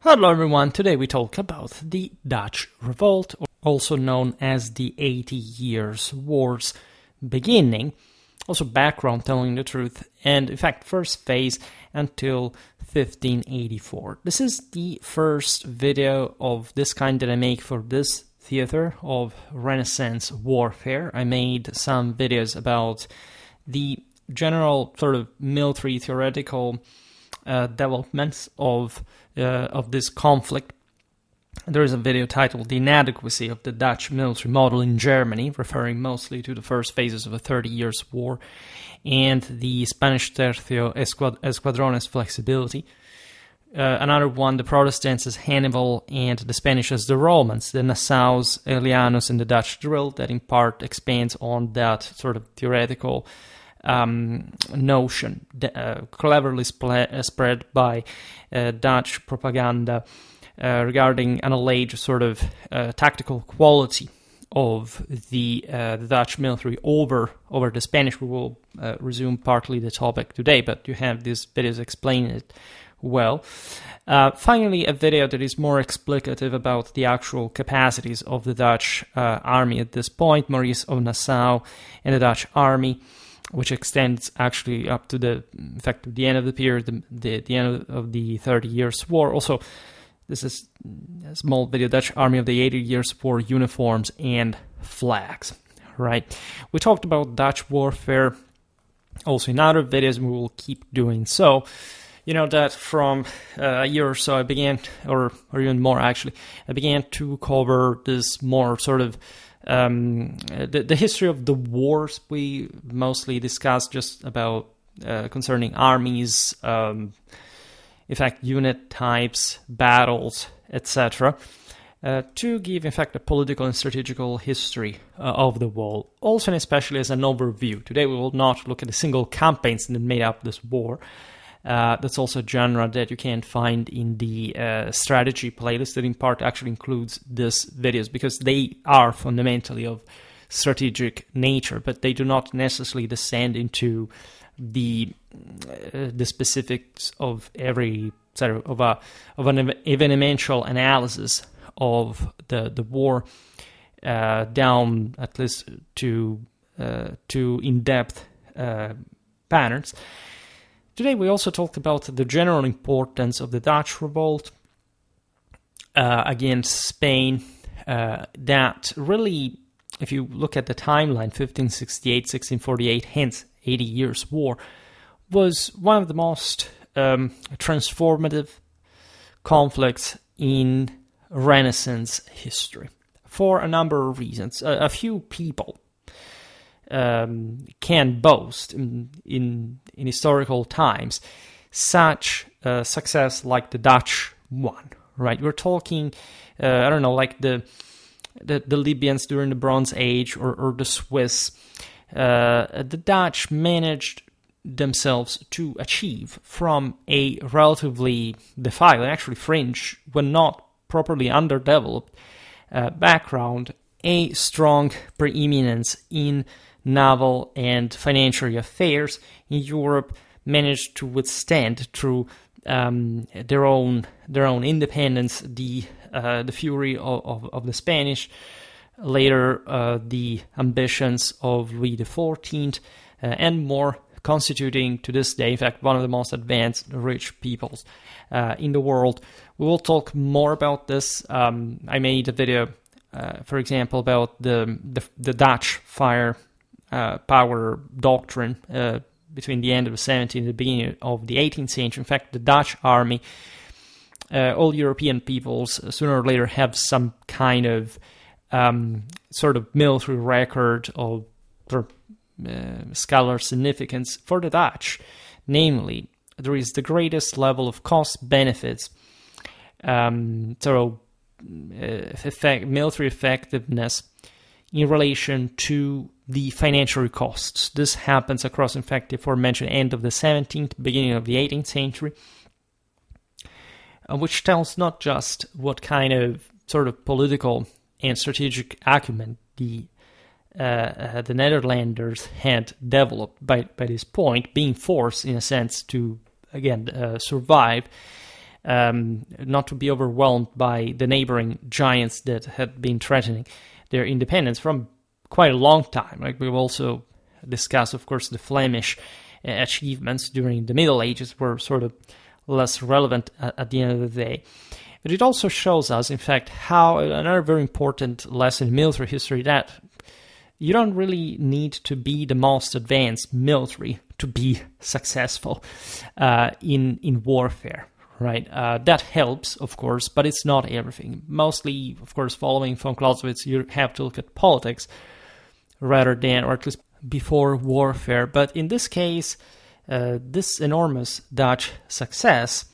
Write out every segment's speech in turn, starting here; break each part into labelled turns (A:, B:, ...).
A: Hello everyone, today we talk about the Dutch Revolt, also known as the 80 Years' War's beginning, also background telling the truth, and in fact first phase until 1584. This is the first video of this kind that I make for this theater of Renaissance warfare. I made some videos about the general sort of military theoretical developments of this conflict. There is a video titled The Inadequacy of the Dutch Military Model in Germany, referring mostly to the first phases of the 30 Years' War and the Spanish Tercio Escuadrones flexibility. Another one, the Protestants as Hannibal and the Spanish as the Romans, the Nassaus, Aelianus, and the Dutch drill, that in part expands on that sort of theoretical notion cleverly spread by Dutch propaganda regarding an alleged sort of tactical quality of the Dutch military over the Spanish. We will resume partly the topic today, but you have these videos explaining it well. Finally, a video that is more explicative about the actual capacities of the Dutch army at this point, Maurice of Nassau and the Dutch army, which extends actually up to the end of the period, the end of the 30 Years' War. Also, this is a small video, Dutch Army of the 80 Years' War uniforms and flags, right? We talked about Dutch warfare also in other videos, and we will keep doing so. You know that from a year or so I began, or even more actually, I began to cover this more sort of the history of the wars. We mostly discussed just about concerning armies, in fact, unit types, battles, etc., to give, in fact, a political and strategical history of the war, also and especially as an overview. Today we will not look at the single campaigns that made up this war. That's also a genre that you can find in the strategy playlist that in part actually includes these videos, because they are fundamentally of strategic nature, but they do not necessarily descend into the specifics of every sort of an evidential analysis of the war down at least to in-depth patterns. Today we also talked about the general importance of the Dutch Revolt against Spain, that really, if you look at the timeline, 1568, 1648, hence 80 Years' War, was one of the most transformative conflicts in Renaissance history for a number of reasons. A few people can boast in historical times such success like the Dutch one, right? We're talking, like the Libyans during the Bronze Age or the Swiss. The Dutch managed themselves to achieve from a relatively defiled, actually fringe, when not properly underdeveloped background, a strong preeminence in naval and financial affairs in Europe, managed to withstand through their own independence the fury of the Spanish, later the ambitions of Louis XIV, and more, constituting to this day, in fact, one of the most advanced, rich peoples in the world. We will talk more about this. I made a video, for example, about the Dutch power doctrine between the end of the 17th and the beginning of the 18th century. In fact, the Dutch army, all European peoples, sooner or later have some kind of sort of military record of scalar significance. For the Dutch, namely, there is the greatest level of cost benefits, military effectiveness in relation to the financial costs. This happens across, in fact, the aforementioned end of the 17th, beginning of the 18th century, which tells not just what kind of sort of political and strategic acumen the Netherlanders had developed by this point, being forced, in a sense, to, again, survive, not to be overwhelmed by the neighboring giants that had been threatening their independence from quite a long time. Like we've also discussed, of course, the Flemish achievements during the Middle Ages were sort of less relevant at the end of the day. But it also shows us, in fact, how another very important lesson in military history, that you don't really need to be the most advanced military to be successful in warfare, right? That helps, of course, but it's not everything. Mostly, of course, following von Clausewitz, you have to look at politics rather than, or at least before warfare. But in this case, this enormous Dutch success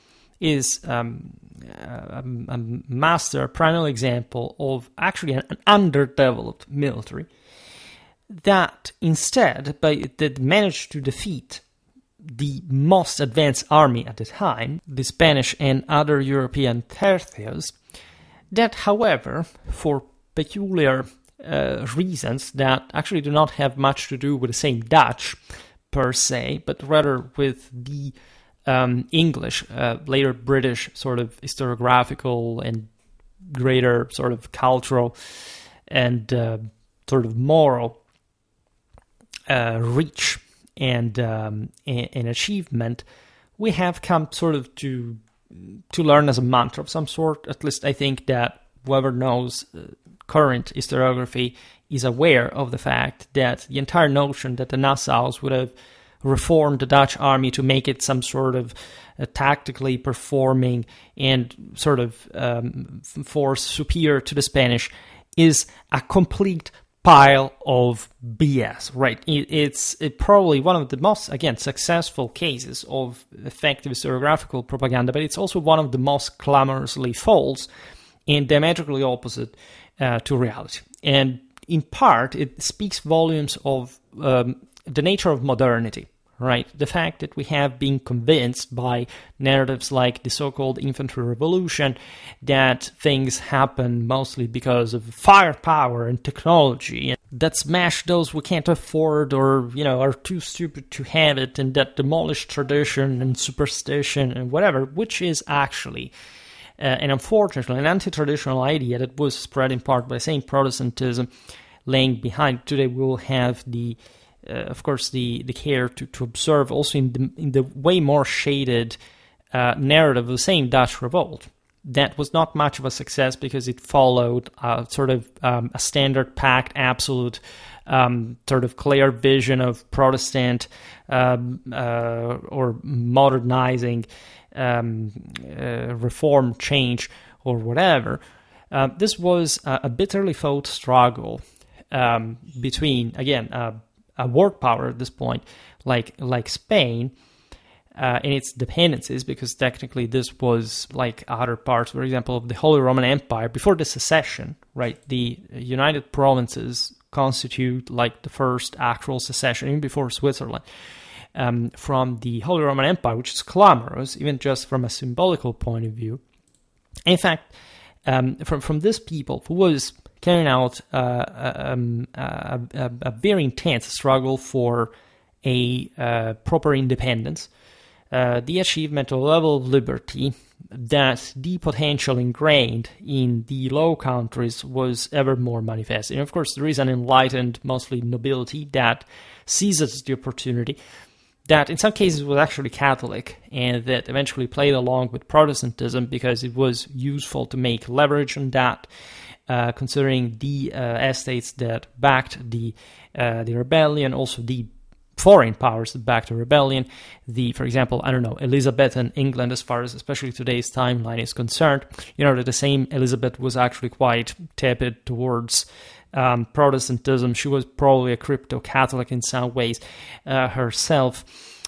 A: is a master, primary example of actually an underdeveloped military that instead that managed to defeat the most advanced army at the time, the Spanish and other European tercios, that, however, for peculiar reasons that actually do not have much to do with the same Dutch per se, but rather with the English, later British sort of historiographical and greater sort of cultural and sort of moral reach and achievement, we have come sort of to learn as a mantra of some sort. At least I think that whoever knows current historiography is aware of the fact that the entire notion that the Nassaus would have reformed the Dutch army to make it some sort of tactically performing and sort of force superior to the Spanish is a complete pile of BS, right? It's probably one of the most, again, successful cases of effective historiographical propaganda, but it's also one of the most clamorously false and diametrically opposite to reality. And in part, it speaks volumes of the nature of modernity, right? The fact that we have been convinced by narratives like the so-called infantry revolution that things happen mostly because of firepower and technology, and that smash those we can't afford or, are too stupid to have it, and that demolish tradition and superstition and whatever, which is actually and unfortunately an anti-traditional idea that was spread in part by Saint Protestantism laying behind. Today we will have of course, the care to observe also in the way more shaded narrative of the same Dutch Revolt. That was not much of a success because it followed sort of a standard packed, absolute sort of clear vision of Protestant or modernizing reform, change, or whatever. This was a bitterly fought struggle between, again, a world power at this point, like Spain, and its dependencies, because technically this was like other parts, for example, of the Holy Roman Empire before the secession, right? The United Provinces constitute like the first actual secession, even before Switzerland, from the Holy Roman Empire, which is clamorous, even just from a symbolical point of view. In fact, from this people who was carrying out a very intense struggle for a proper independence, the achievement of a level of liberty that the potential ingrained in the Low Countries was ever more manifest. And of course, there is an enlightened, mostly nobility, that seizes the opportunity, that in some cases was actually Catholic, and that eventually played along with Protestantism because it was useful to make leverage on that, considering the estates that backed the rebellion, also the foreign powers that backed the rebellion, for example, Elizabethan England, as far as especially today's timeline is concerned, that the same Elizabeth was actually quite tepid towards Protestantism. She was probably a crypto-Catholic in some ways herself,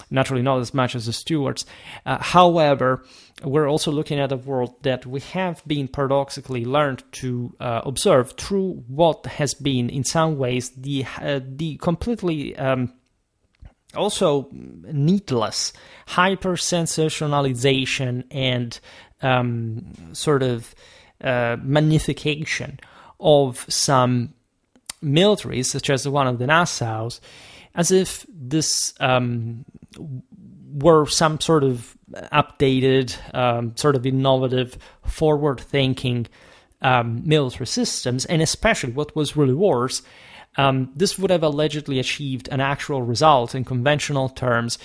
A: naturally not as much as the Stuarts. However, we're also looking at a world that we have been paradoxically learned to observe through what has been, in some ways, the completely also needless hyper-sensationalization and sort of magnification of some militaries, such as the one of the Nassaus, as if this were some sort of updated, sort of innovative, forward-thinking military systems, and especially what was really worse, this would have allegedly achieved an actual result in conventional terms,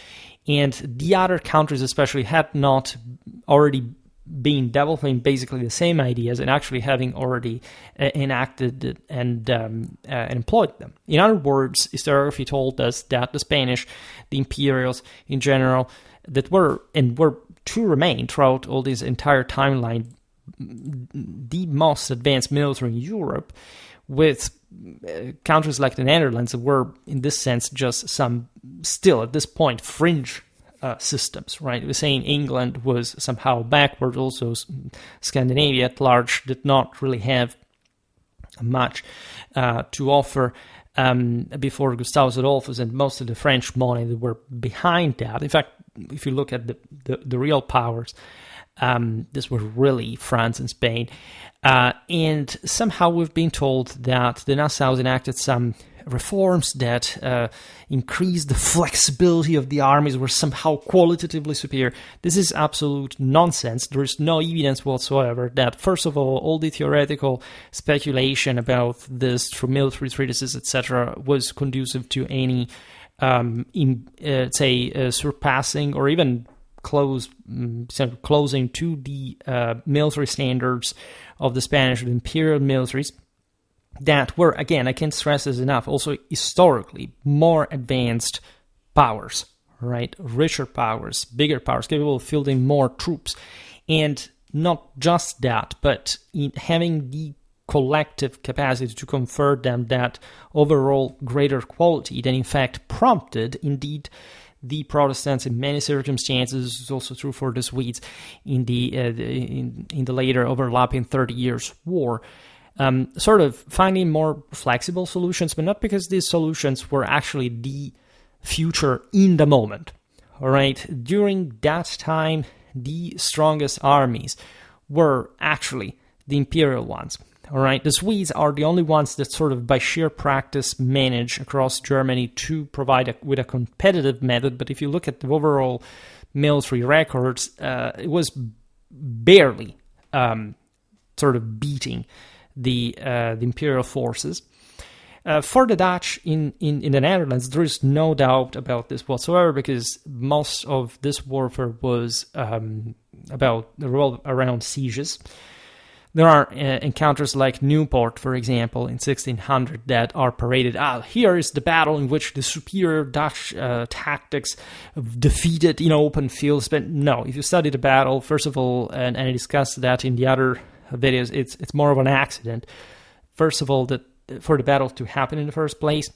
A: and the other countries especially had not already been developing basically the same ideas and actually having already enacted and employed them. In other words, historiography told us that the Spanish, the imperials in general, that were to remain throughout all this entire timeline the most advanced military in Europe, with countries like the Netherlands that were, in this sense, just some, still at this point, fringe systems, right? We're saying England was somehow backward, also Scandinavia at large did not really have much to offer before Gustavus Adolphus, and most of the French money that were behind that. In fact, if you look at the real powers, this were really France and Spain. And somehow we've been told that the Nassaus enacted some reforms that increased the flexibility of the armies, were somehow qualitatively superior. This is absolute nonsense. There is no evidence whatsoever that, first of all the theoretical speculation about this through military treatises, etc., was conducive to any, surpassing or even closing to the military standards of the Spanish imperial militaries that were, again, I can't stress this enough, also historically more advanced powers, right? Richer powers, bigger powers, capable of fielding more troops. And not just that, but in having the collective capacity to confer them that overall greater quality that in fact prompted, indeed, the Protestants in many circumstances. This is also true for the Swedes in the later overlapping 30 Years' War, sort of finding more flexible solutions, but not because these solutions were actually the future in the moment. All right, during that time, the strongest armies were actually the imperial ones. All right, the Swedes are the only ones that sort of by sheer practice manage across Germany to provide with a competitive method. But if you look at the overall military records, it was barely sort of beating the imperial forces. For the Dutch in the Netherlands, there is no doubt about this whatsoever, because most of this warfare was around sieges. There are encounters like Newpoort, for example, in 1600 that are paraded. Here is the battle in which the superior Dutch tactics defeated open fields. But no, if you study the battle, first of all, and I discussed that in the other videos, it's more of an accident. First of all, that for the battle to happen in the first place,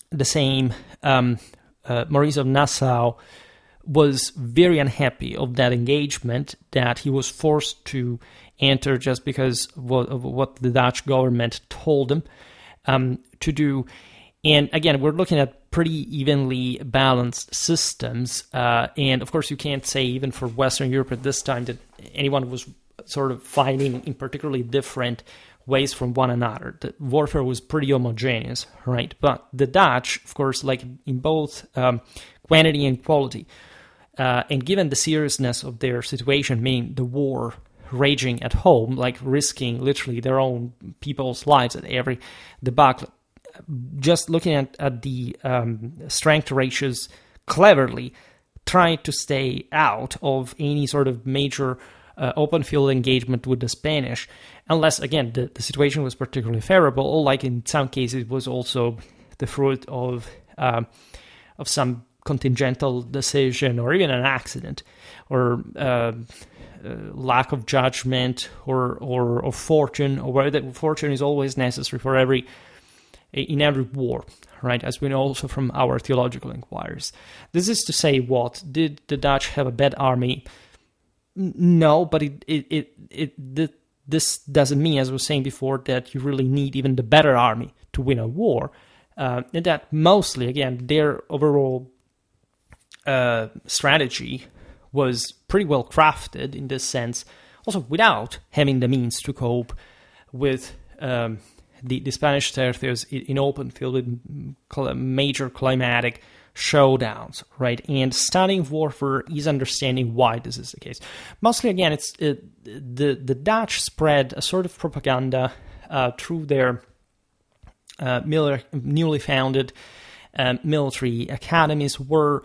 A: the same Maurice of Nassau was very unhappy of that engagement that he was forced to enter just because of what the Dutch government told him to do. And again, we're looking at pretty evenly balanced systems. And of course, you can't say even for Western Europe at this time that anyone was sort of fighting in particularly different ways from one another. The warfare was pretty homogeneous, right? But the Dutch, of course, like in both quantity and quality, and given the seriousness of their situation, meaning the war raging at home, like risking literally their own people's lives at every debacle, just looking at the strength ratios, cleverly trying to stay out of any sort of major open field engagement with the Spanish, unless, again, the situation was particularly favorable, or like in some cases it was also the fruit of some contingental decision or even an accident or lack of judgment or fortune, or where that fortune is always necessary in every war, right? As we know also from our theological inquiries. This is to say, what did the Dutch have a bad army? No, but this doesn't mean, as I was saying before, that you really need even the better army to win a war. And that mostly, again, their overall strategy was pretty well crafted in this sense, also without having the means to cope with the Spanish territories in open field with major climatic showdowns, right? And studying warfare is understanding why this is the case. Mostly, again, it's the Dutch spread a sort of propaganda through their newly founded military academies, where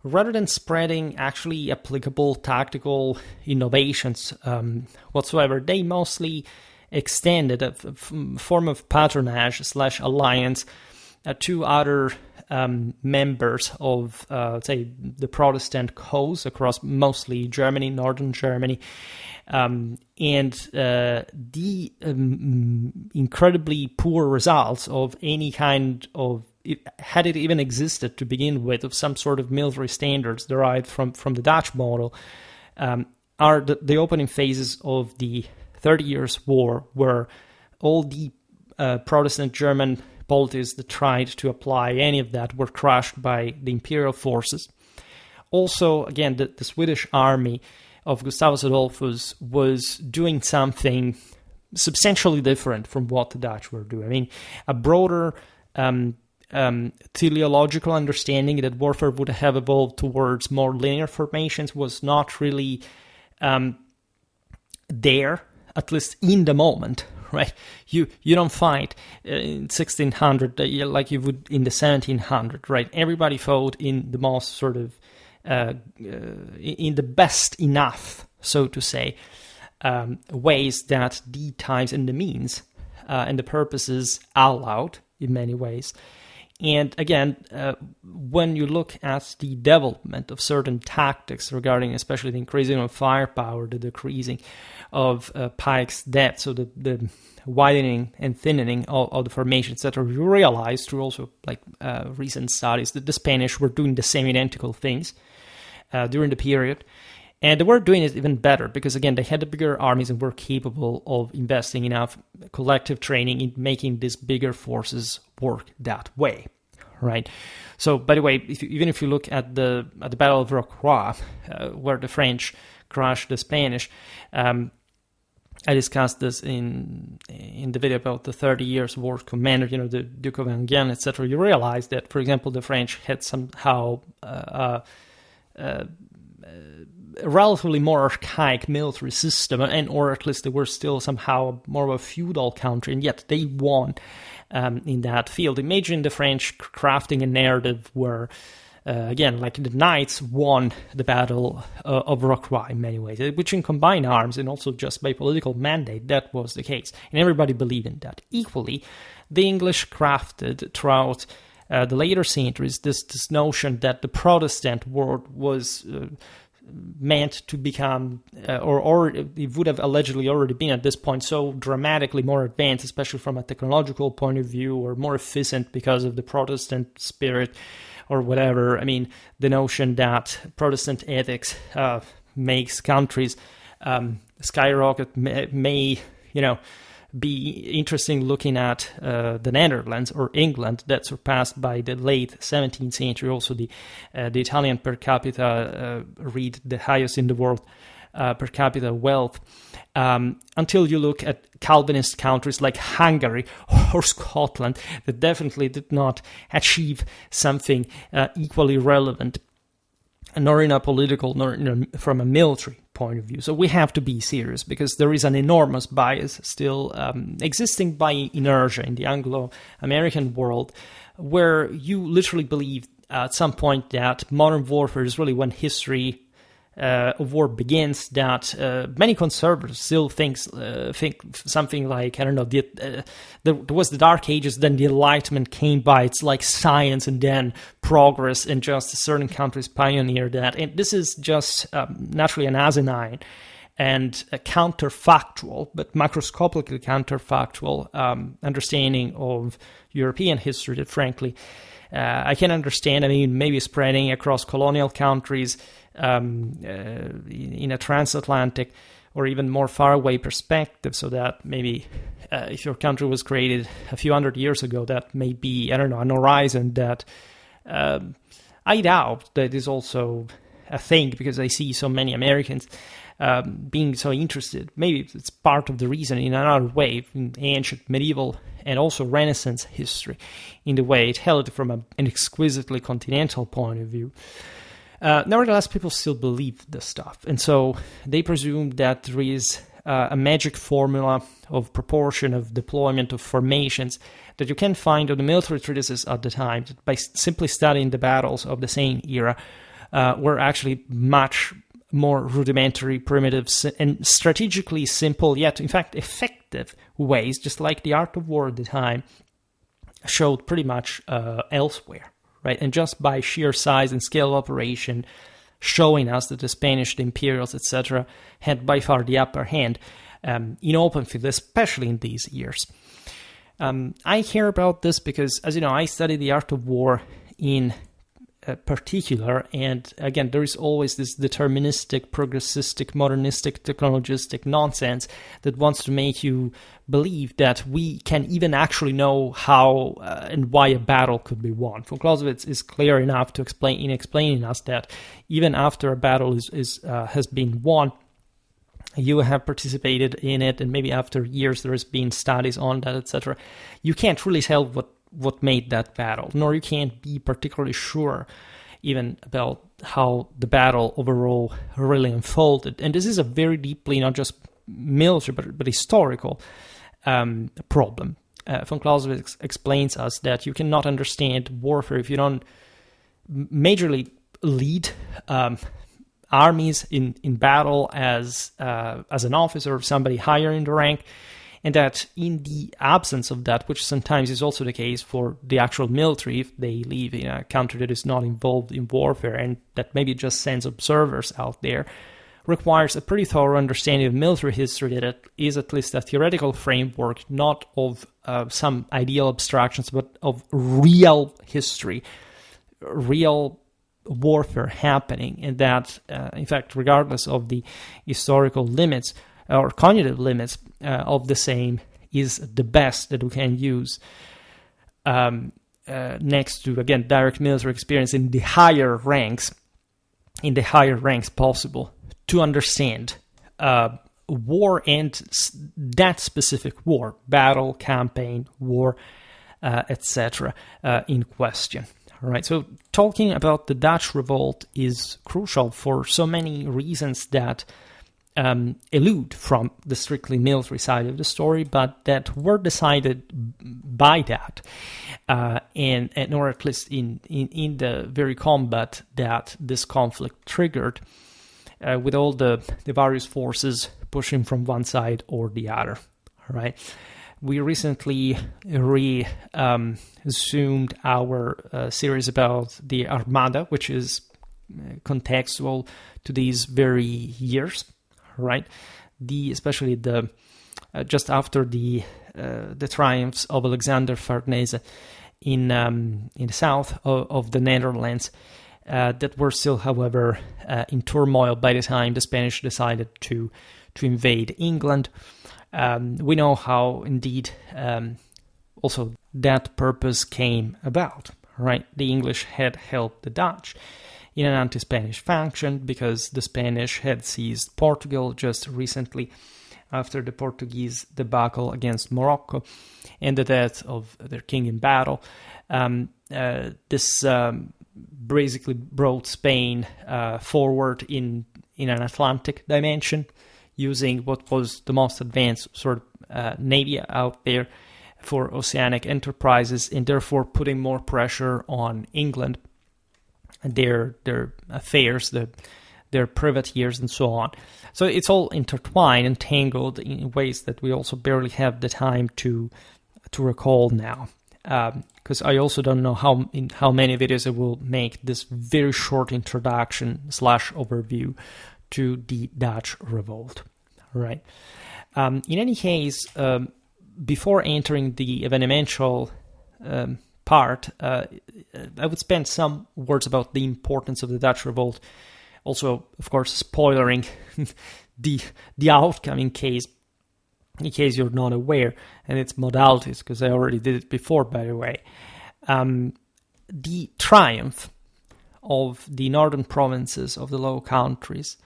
A: rather than spreading actually applicable tactical innovations whatsoever, they mostly extended a form of patronage / alliance to other members of, say, the Protestant cause across mostly Germany, northern Germany, and the incredibly poor results of any kind of, had it even existed to begin with, of some sort of military standards derived from the Dutch model, are the opening phases of the 30 Years' War, where all the Protestant German polities that tried to apply any of that were crushed by the imperial forces. Also, again, the Swedish army of Gustavus Adolphus was doing something substantially different from what the Dutch were doing. I mean, a broader teleological understanding that warfare would have evolved towards more linear formations was not really there, at least in the moment, right? You don't fight in 1600 like you would in the 1700, right? Everybody fought in the most sort of in the best enough, so to say, ways that the times and the means and the purposes allowed in many ways. And again, when you look at the development of certain tactics regarding especially the increasing of firepower, the decreasing of Pike's depth, so the widening and thinning of the formation, etc., you realize through also like recent studies that the Spanish were doing the same identical things during the period. And they were doing it even better because, again, they had the bigger armies and were capable of investing enough collective training in making these bigger forces work that way, right? So, by the way, even if you look at the Battle of Rocroi, where the French crushed the Spanish, I discussed this in the video about the 30 Years' War commander, the Duke of Enghien, etc. You realize that, for example, the French had somehow a relatively more archaic military system, or at least they were still somehow more of a feudal country, and yet they won in that field. Imagine the French crafting a narrative where, again, like the knights won the Battle of Rocroi in many ways, which in combined arms and also just by political mandate, that was the case. And everybody believed in that. Equally, the English crafted throughout the later centuries this notion that the Protestant world was meant to become, or it would have allegedly already been at this point, so dramatically more advanced, especially from a technological point of view, or more efficient because of the Protestant spirit or whatever. I mean, the notion that Protestant ethics makes countries skyrocket may be interesting looking at the Netherlands or England, that surpassed by the late 17th century also the Italian per capita read the highest in the world per capita wealth, until you look at Calvinist countries like Hungary or Scotland that definitely did not achieve something equally relevant, nor in a political, nor from a military point of view. So we have to be serious because there is an enormous bias still existing by inertia in the Anglo-American world, where you literally believe at some point that modern warfare is really when history of war begins, that many conservatives still think something like, I don't know, there was the Dark Ages, then the Enlightenment came by, it's like science and then progress, and just certain countries pioneered that. And this is just naturally an asinine and a counterfactual, but macroscopically counterfactual understanding of European history that, frankly, I can understand. I mean, maybe spreading across colonial countries in a transatlantic or even more faraway perspective, so that maybe if your country was created a few hundred years ago, that may be, I don't know, an horizon that I doubt that is also a thing, because I see so many Americans being so interested. Maybe it's part of the reason in another way in ancient, medieval, and also Renaissance history, in the way it held from an exquisitely continental point of view. Nevertheless, people still believe this stuff, and so they presume that there is a magic formula of proportion, of deployment, of formations that you can find on the military treatises at the time, that by simply studying the battles of the same era were actually much more rudimentary, primitive, and strategically simple, yet in fact effective ways, just like the art of war at the time showed pretty much elsewhere, right? And just by sheer size and scale of operation, showing us that the Spanish, the Imperials, etc., had by far the upper hand in open field, especially in these years. I hear about this because, as you know, I study the art of war in particular, and again, there is always this deterministic, progressistic, modernistic, technologistic nonsense that wants to make you believe that we can even actually know how and why a battle could be won. Von Clausewitz is clear enough to explaining us that even after a battle has been won, you have participated in it, and maybe after years there has been studies on that, etc. You can't really tell what made that battle, nor you can't be particularly sure even about how the battle overall really unfolded. And this is a very deeply, not just military, but historical problem. Von Clausewitz explains us that you cannot understand warfare if you don't majorly lead armies in battle as an officer or somebody higher in the rank, and that in the absence of that, which sometimes is also the case for the actual military, if they live in a country that is not involved in warfare and that maybe just sends observers out there, requires a pretty thorough understanding of military history that is at least a theoretical framework, not of some ideal abstractions, but of real history, real warfare happening, and that, in fact, regardless of the historical limits or cognitive limits of the same, is the best that we can use next to, again, direct military experience in the higher ranks possible to understand war and that specific war, battle, campaign, war, etc. in question. All right, so talking about the Dutch Revolt is crucial for so many reasons that elude from the strictly military side of the story, but that were decided by that, and or at least in the very combat that this conflict triggered, with all the various forces pushing from one side or the other. All right. We recently resumed our series about the Armada, which is contextual to these very years, right? Especially just after the triumphs of Alexander Farnese in the south of the Netherlands, that were still, however, in turmoil by the time the Spanish decided to invade England. We know how, indeed, also that purpose came about, right? The English had helped the Dutch in an anti-Spanish faction because the Spanish had seized Portugal just recently after the Portuguese debacle against Morocco and the death of their king in battle. This basically brought Spain forward in an Atlantic dimension, using what was the most advanced sort of navy out there for oceanic enterprises, and therefore putting more pressure on England and their affairs, their privateers, and so on. So it's all intertwined and tangled in ways that we also barely have the time to recall now. Because I also don't know in how many videos I will make this very short introduction / overview to the Dutch Revolt. Right. In any case, before entering the evenemential part, I would spend some words about the importance of the Dutch Revolt. Also, of course, spoilering the outcome in case you're not aware, and its modalities, because I already did it before, by the way. The triumph of the northern provinces of the Low Countries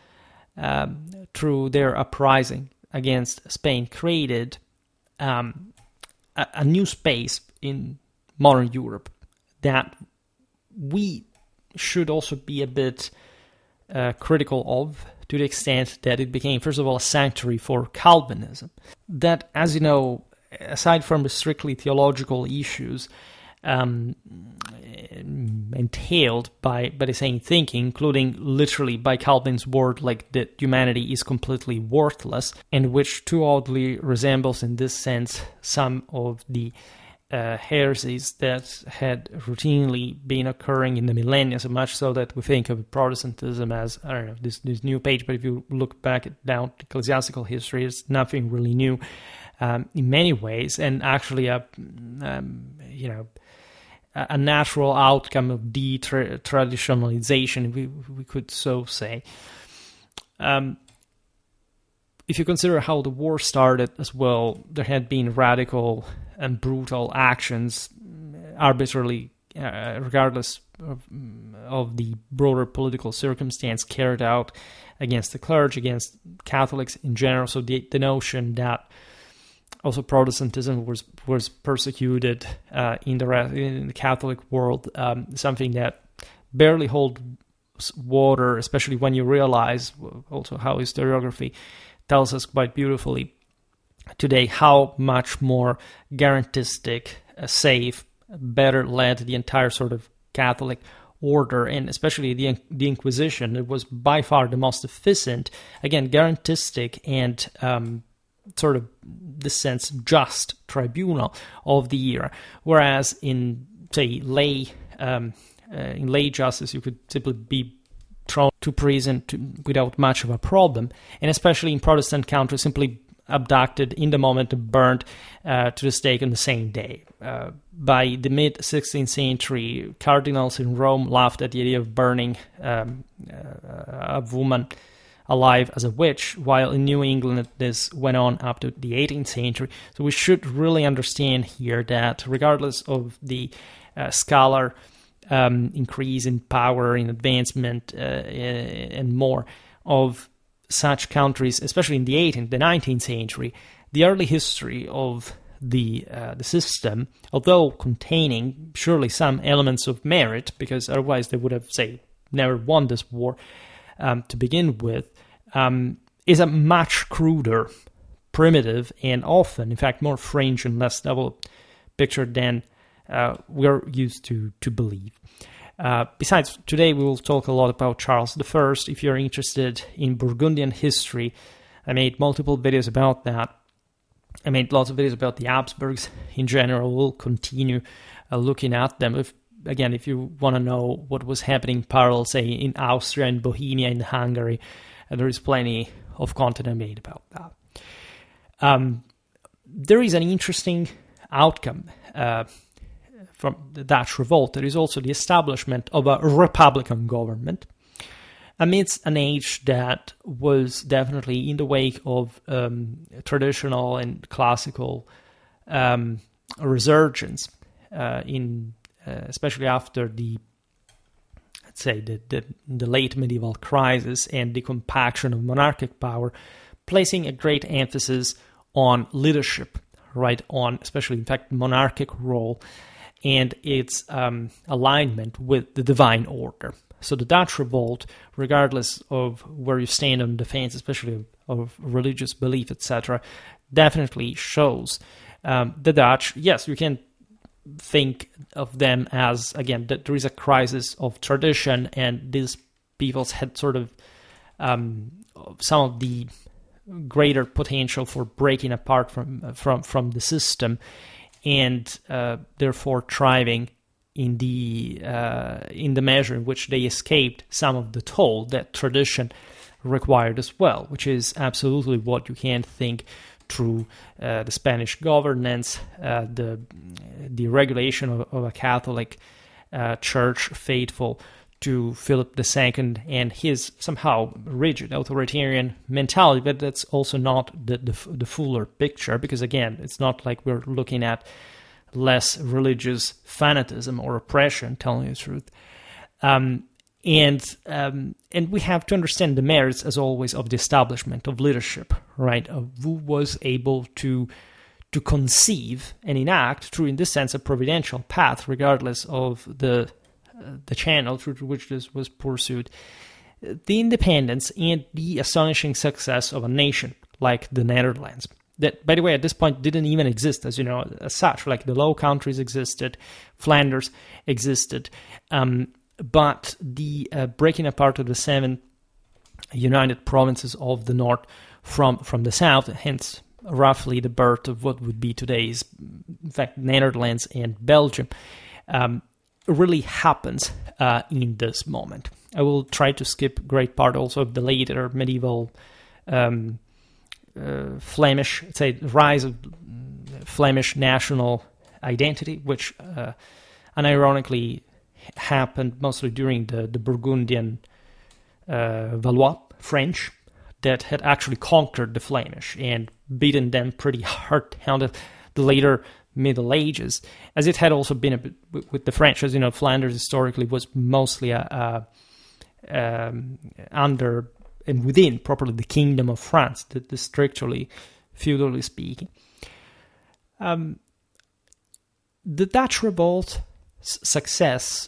A: through their uprising against Spain, created a new space in modern Europe that we should also be a bit critical of, to the extent that it became, first of all, a sanctuary for Calvinism. That, as you know, aside from the strictly theological issues entailed by the same thinking, including literally by Calvin's word, like that humanity is completely worthless, and which too oddly resembles in this sense some of the heresies that had routinely been occurring in the millennia, so much so that we think of Protestantism as, I don't know, this new page, but if you look back down ecclesiastical history, it's nothing really new in many ways, and actually a natural outcome of detraditionalization, we could so say. If you consider how the war started as well, there had been radical and brutal actions, arbitrarily, regardless of the broader political circumstance, carried out against the clergy, against Catholics in general. So the notion that also Protestantism was persecuted in the Catholic world, something that barely holds water, especially when you realize also how historiography tells us quite beautifully today how much more guarantistic, safe, better led the entire sort of Catholic order, and especially the Inquisition. It was by far the most efficient, again, guarantistic and sort of, this sense, just tribunal of the era. Whereas in, say, lay justice, you could simply be thrown to prison without much of a problem, and especially in Protestant countries, simply abducted in the moment and burned to the stake on the same day. By the mid-16th century, cardinals in Rome laughed at the idea of burning a woman alive as a witch, while in New England this went on up to the 18th century. So we should really understand here that regardless of the scholar increase in power, in advancement, and more of such countries, especially in the 18th, the 19th century, the early history of the system, although containing surely some elements of merit, because otherwise they would have, say, never won this war to begin with, is a much cruder, primitive, and often, in fact, more fringe and less double picture than we're used to believe. Besides, today we will talk a lot about Charles I. If you're interested in Burgundian history, I made multiple videos about that. I made lots of videos about the Habsburgs in general. We'll continue looking at them. If you want to know what was happening parallel, say, in Austria, in Bohemia, in Hungary, there is plenty of content I made about that. There is an interesting outcome from the Dutch Revolt. There is also the establishment of a republican government amidst an age that was definitely in the wake of traditional and classical resurgence especially after the late medieval crisis and the compaction of monarchic power, placing a great emphasis on leadership, right, on especially, in fact, monarchic role and its alignment with the divine order. So the Dutch Revolt, regardless of where you stand on defense, especially of religious belief, etc., definitely shows the Dutch. Yes, you can think of them as, again, that there is a crisis of tradition, and these peoples had sort of some of the greater potential for breaking apart from the system, and therefore thriving in the measure in which they escaped some of the toll that tradition required as well, which is absolutely what you can think through the Spanish governance, the regulation of a Catholic church faithful to Philip II and his somehow rigid authoritarian mentality. But that's also not the fuller picture, because again, it's not like we're looking at less religious fanatism or oppression, telling the truth. And we have to understand the merits, as always, of the establishment of leadership, right? Of who was able to conceive and enact, through, in this sense, a providential path, regardless of the channel through which this was pursued, the independence and the astonishing success of a nation like the Netherlands. That, by the way, at this point didn't even exist, as you know, as such. Like, the Low Countries existed, Flanders existed, but the breaking apart of the 7 united provinces of the north from the south, hence roughly the birth of what would be today's, in fact, Netherlands and Belgium, really happens in this moment. I will try to skip great part also of the later medieval Flemish, say, rise of Flemish national identity, which unironically happened mostly during the Burgundian Valois French that had actually conquered the Flemish and beaten them pretty hard down the later Middle Ages, as it had also been a bit with the French. As you know, Flanders historically was mostly under and within properly the Kingdom of France, the strictly feudally speaking. The Dutch Revolt success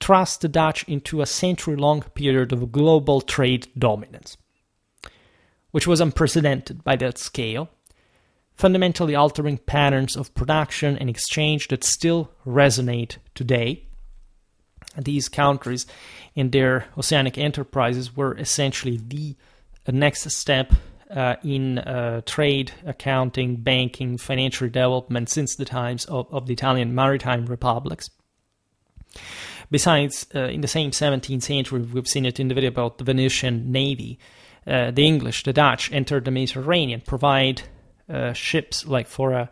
A: thrust the Dutch into a century-long period of global trade dominance, which was unprecedented by that scale, fundamentally altering patterns of production and exchange that still resonate today. These countries and their oceanic enterprises were essentially the next step in trade, accounting, banking, financial development since the times of the Italian maritime republics. Besides, in the same 17th century, we've seen it in the video about the Venetian navy. The English, the Dutch, entered the Mediterranean, provide ships like for a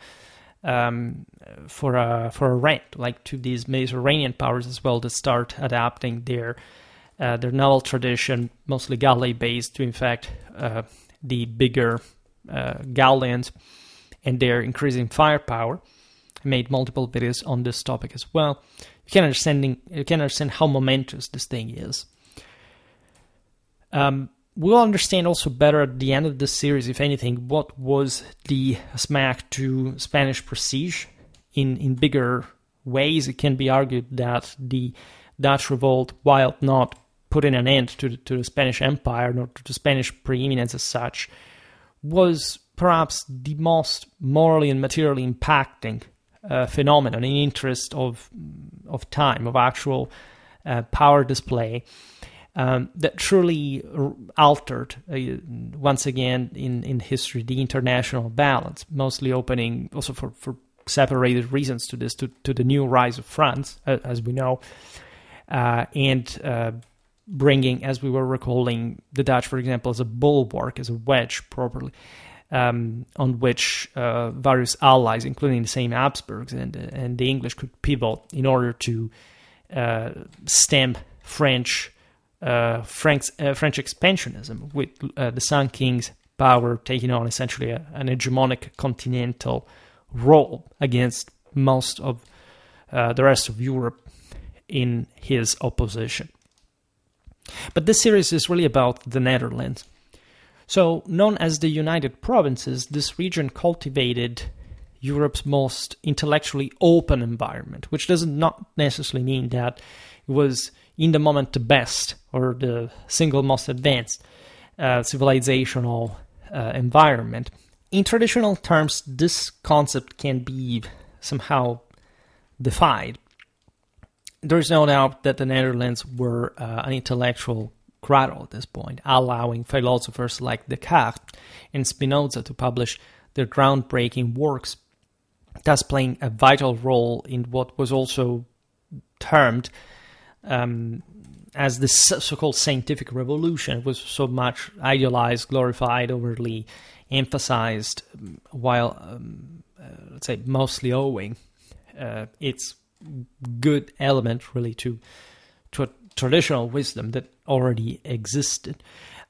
A: rent, like to these Mediterranean powers as well, that start adapting their naval tradition, mostly galley-based, to in fact the bigger galleons and their increasing firepower. I made multiple videos on this topic as well. You can understand how momentous this thing is. We'll understand also better at the end of this series, if anything, what was the smack to Spanish prestige. In bigger ways, it can be argued that the Dutch Revolt, while not putting an end to the Spanish Empire, nor to the Spanish preeminence as such, was perhaps the most morally and materially impacting phenomenon in interest of time, of actual power display, that truly altered, once again, in history, the international balance, mostly opening also for separated reasons to this, to the new rise of France, as we know, and bringing, as we were recalling, the Dutch, for example, as a bulwark, as a wedge, properly, on which various allies, including the same Habsburgs and the English, could pivot in order to stem French expansionism, with the Sun King's power taking on essentially an hegemonic continental role against most of the rest of Europe in his opposition. But this series is really about the Netherlands. So, known as the United Provinces, this region cultivated Europe's most intellectually open environment, which does not necessarily mean that it was in the moment the best or the single most advanced civilizational environment. In traditional terms, this concept can be somehow defied. There is no doubt that the Netherlands were an intellectual cradle at this point, allowing philosophers like Descartes and Spinoza to publish their groundbreaking works, thus playing a vital role in what was also termed as the so-called scientific revolution. It was so much idealized, glorified, overly emphasized, while, let's say, mostly owing its good element really to a traditional wisdom that already existed.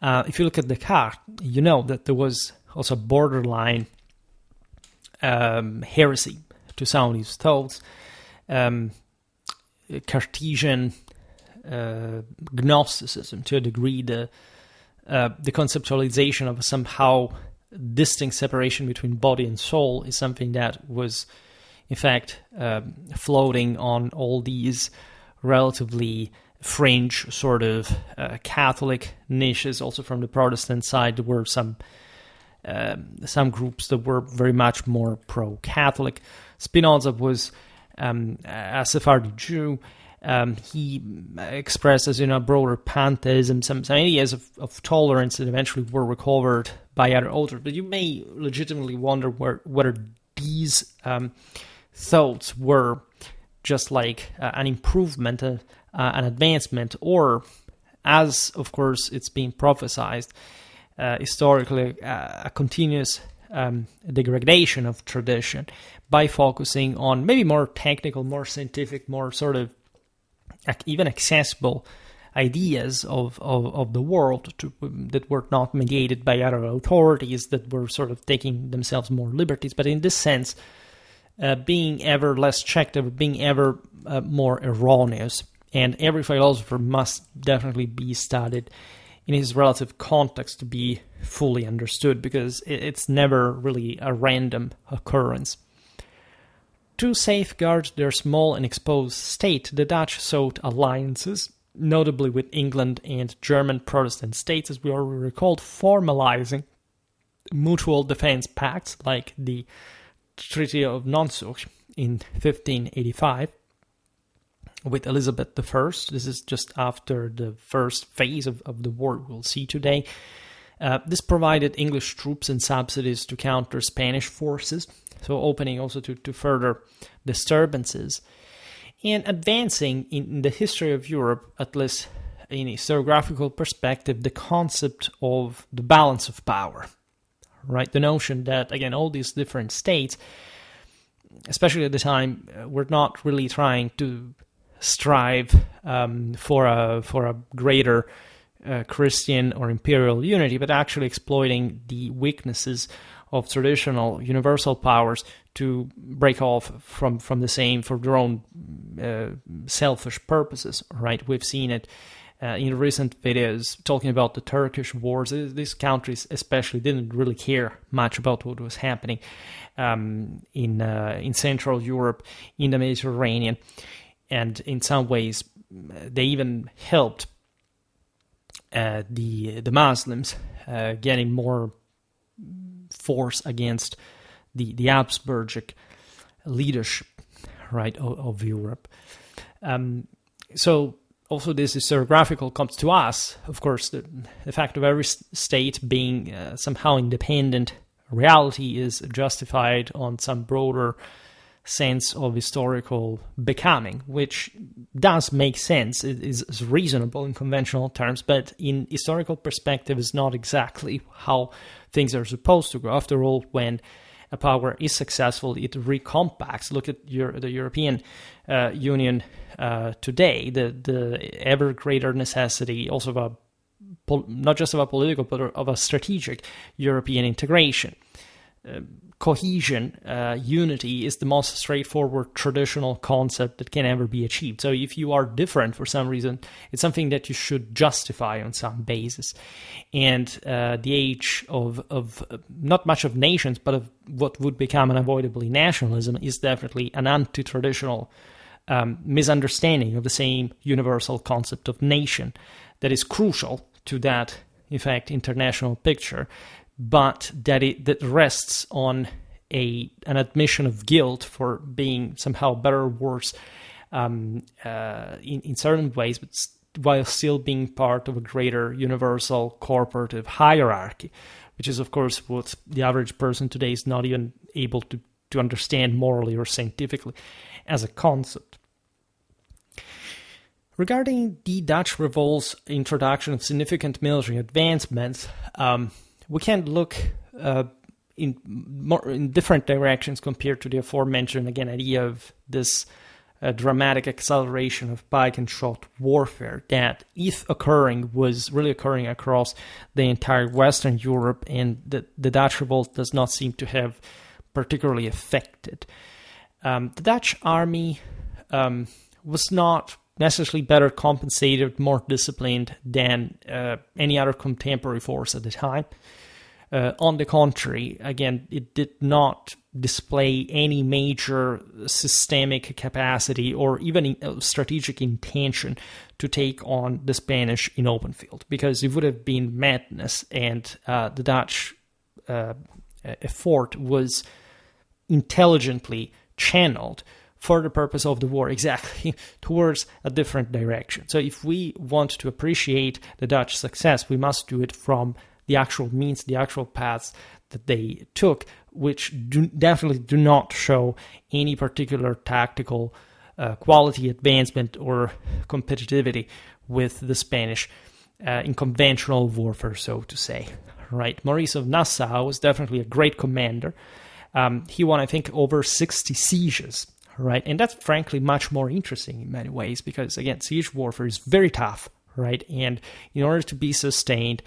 A: If you look at Descartes, you know that there was also borderline heresy to some of his thoughts. Cartesian Gnosticism, to a degree, the conceptualization of a somehow distinct separation between body and soul is something that was, in fact, floating on all these relatively fringe sort of Catholic niches. Also from the Protestant side, there were some groups that were very much more pro-Catholic. Spinoza was a Sephardi Jew. He expressed, as broader pantheism, some ideas of tolerance that eventually were recovered by other authors. But you may legitimately wonder whether these thoughts were just like an improvement, an advancement, or, as of course it's been prophesied historically, a continuous degradation of tradition by focusing on maybe more technical, more scientific, more sort of even accessible ideas of the world that were not mediated by other authorities, that were sort of taking themselves more liberties, but in this sense being ever less checked, being ever more erroneous. And every philosopher must definitely be studied in his relative context to be fully understood, because it's never really a random occurrence. To safeguard their small and exposed state, the Dutch sought alliances, notably with England and German Protestant states, as we already recalled, formalizing mutual defense pacts like the Treaty of Nonsuch in 1585 with Elizabeth I. This is just after the first phase of the war we'll see today. This provided English troops and subsidies to counter Spanish forces, so opening also to further disturbances, and advancing in the history of Europe, at least in a historiographical perspective, the concept of the balance of power, right? The notion that, again, all these different states, especially at the time, were not really trying to strive for a greater Christian or imperial unity, but actually exploiting the weaknesses of traditional universal powers to break off from the same for their own selfish purposes, right? We've seen it in recent videos talking about the Turkish wars. These countries especially didn't really care much about what was happening in Central Europe, in the Mediterranean, and in some ways they even helped the Muslims getting more force against the Habsburgic leadership, right, of Europe. So also this historiographical comes to us, of course, the fact of every state being somehow independent reality is justified on some broader sense of historical becoming, which does make sense. It is reasonable in conventional terms, but in historical perspective is not exactly how things are supposed to go. After all, when a power is successful, it recompacts. Look at the European Union today, the ever greater necessity also of not just of a political, but of a strategic European integration. Cohesion, unity is the most straightforward traditional concept that can ever be achieved. So if you are different for some reason, it's something that you should justify on some basis. And the age of not much of nations, but of what would become unavoidably nationalism is definitely an anti-traditional misunderstanding of the same universal concept of nation that is crucial to that, in fact, international picture, but that rests on an admission of guilt for being somehow better or worse in certain ways, but while still being part of a greater universal corporative hierarchy, which is, of course, what the average person today is not even able to understand morally or scientifically as a concept. Regarding the Dutch Revolt's introduction of significant military advancements, we can look in different directions compared to the aforementioned, again, idea of this dramatic acceleration of pike and shot warfare that, if occurring, was really occurring across the entire Western Europe, and the Dutch Revolt does not seem to have particularly affected. The Dutch army was not necessarily better compensated, more disciplined than any other contemporary force at the time. On the contrary, again, it did not display any major systemic capacity or even strategic intention to take on the Spanish in open field, because it would have been madness, and the Dutch effort was intelligently channeled for the purpose of the war, exactly, towards a different direction. So if we want to appreciate the Dutch success, we must do it from the actual means, the actual paths that they took, which definitely do not show any particular tactical quality advancement or competitivity with the Spanish in conventional warfare, so to say. Right, Maurice of Nassau was definitely a great commander. He won, I think, over 60 sieges. Right, and that's frankly much more interesting in many ways, because again, siege warfare is very tough. Right, and in order to be sustained,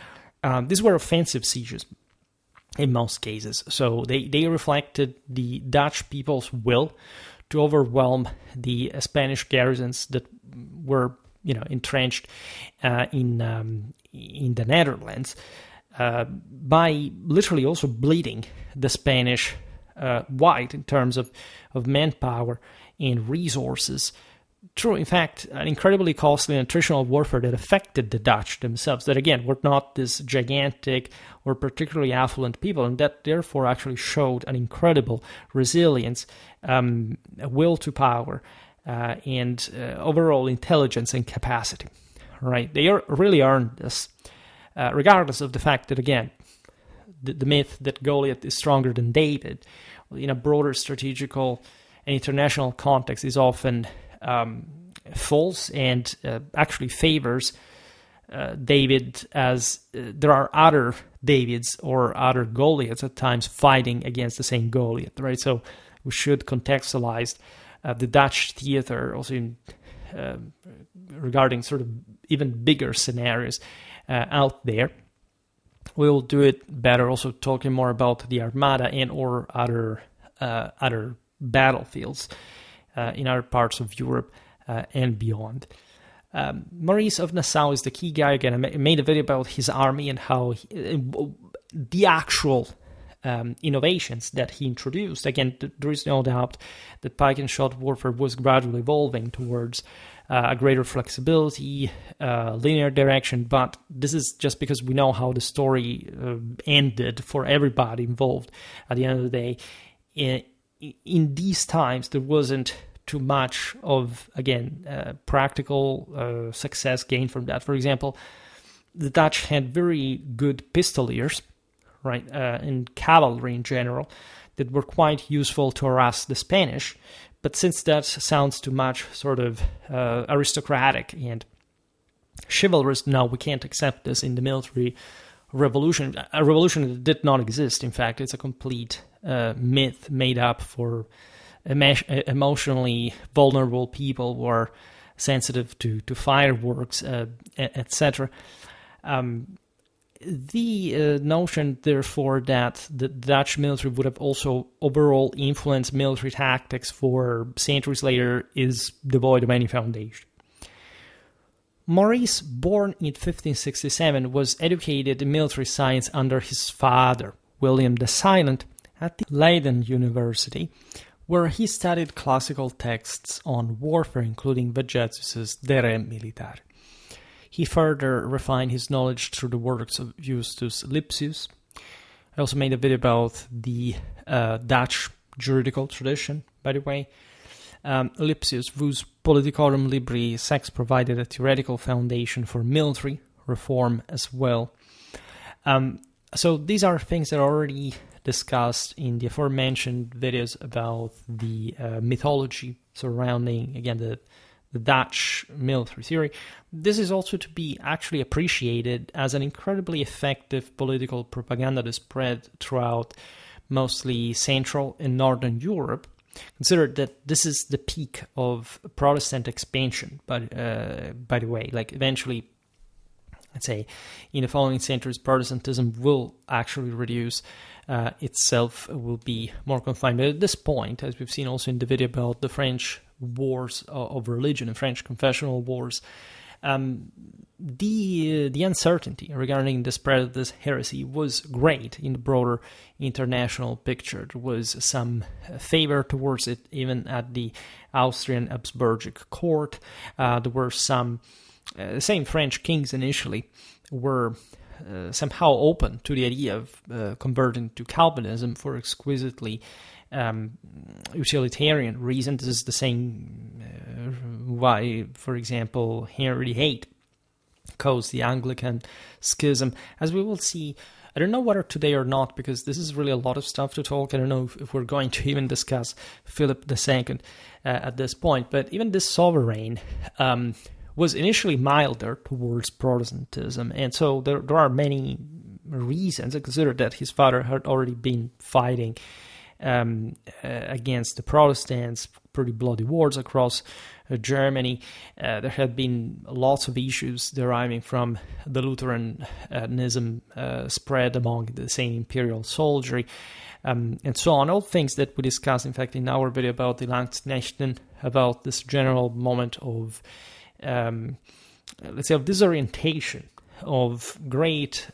A: these were offensive sieges in most cases. So they reflected the Dutch people's will to overwhelm the Spanish garrisons that were, entrenched in the Netherlands by literally also bleeding the Spanish white in terms of manpower and resources. True, in fact, an incredibly costly and attritional warfare that affected the Dutch themselves, that again were not this gigantic or particularly affluent people, and that therefore actually showed an incredible resilience, will to power, and overall intelligence and capacity. Right? They really earned this, regardless of the fact that, again, the myth that Goliath is stronger than David, in a broader strategical and international context, is often false and actually favors David, as there are other Davids or other Goliaths at times fighting against the same Goliath, right? So we should contextualize the Dutch theater also in regarding sort of even bigger scenarios out there. We'll do it better also talking more about the Armada and or other battlefields in other parts of Europe and beyond. Maurice of Nassau is the key guy. Again, I made a video about his army and how the actual innovations that he introduced. Again, there is no doubt that pike and shot warfare was gradually evolving towards a greater flexibility, linear direction, but this is just because we know how the story ended for everybody involved. At the end of the day, in these times, there wasn't too much of, again, practical success gained from that. For example, the Dutch had very good pistoliers, right, and cavalry in general, that were quite useful to harass the Spanish. But since that sounds too much sort of aristocratic and chivalrous, no, we can't accept this in the military revolution, a revolution that did not exist. In fact, it's a complete myth made up for emotionally vulnerable people who are sensitive to fireworks, etc. The notion, therefore, that the Dutch military would have also overall influenced military tactics for centuries later is devoid of any foundation. Maurice, born in 1567, was educated in military science under his father, William the Silent, at the Leiden University, where he studied classical texts on warfare, including Vegetius's De Re Militare. He further refined his knowledge through the works of Justus Lipsius. I also made a video about the Dutch juridical tradition, by the way. Lipsius, whose Politicorum Libri Sex provided a theoretical foundation for military reform as well. So these are things that are already discussed in the aforementioned videos about the mythology surrounding, again, the Dutch military theory. This is also to be actually appreciated as an incredibly effective political propaganda that spread throughout mostly Central and Northern Europe. Consider that this is the peak of Protestant expansion, but by the way, like eventually, let's say, in the following centuries, Protestantism will actually reduce itself, will be more confined. But at this point, as we've seen also in the video about the French wars of religion and French confessional wars, the uncertainty regarding the spread of this heresy was great in the broader international picture. There was some favor towards it even at the Austrian Habsburgic court. There were some, the same French kings initially were somehow open to the idea of converting to Calvinism for exquisitely utilitarian reasons. This is the same why, for example, Henry VIII caused the Anglican schism. As we will see, I don't know whether today or not, because this is really a lot of stuff to talk. I don't know if we're going to even discuss Philip II at this point, but even this sovereign was initially milder towards Protestantism, and so there are many reasons. I consider that his father had already been fighting against the Protestants, pretty bloody wars across Germany. There had been lots of issues deriving from the Lutheranism spread among the same imperial soldiery, and so on. All things that we discussed, in fact, in our video about the Landsknechten, about this general moment of, let's say, of disorientation, of great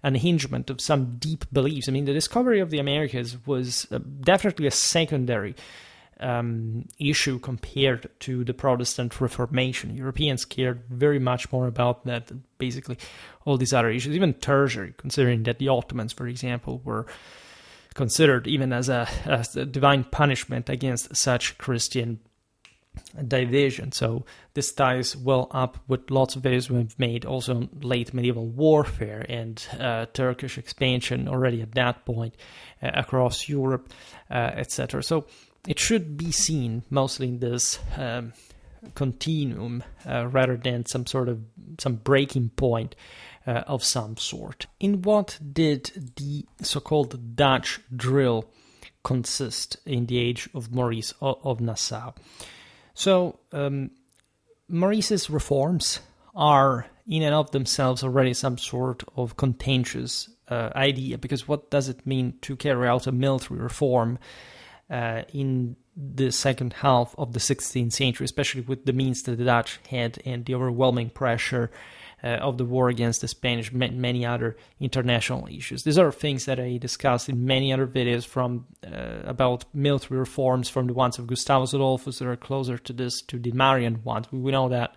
A: unhingement of some deep beliefs. I mean, the discovery of the Americas was definitely a secondary issue compared to the Protestant Reformation. Europeans cared very much more about that than basically all these other issues, even tertiary, considering that the Ottomans, for example, were considered even as a divine punishment against such Christian division. So this ties well up with lots of videos we've made also on late medieval warfare and Turkish expansion already at that point across Europe, etc. So it should be seen mostly in this continuum rather than some breaking point of some sort. In what did the so-called Dutch drill consist in the age of Maurice of Nassau? So, Maurice's reforms are in and of themselves already some sort of contentious idea, because what does it mean to carry out a military reform in the second half of the 16th century, especially with the means that the Dutch had and the overwhelming pressure of the war against the Spanish, many other international issues. These are things that I discussed in many other videos from about military reforms, from the ones of Gustavus Adolphus that are closer to this, to the Marian ones. We know that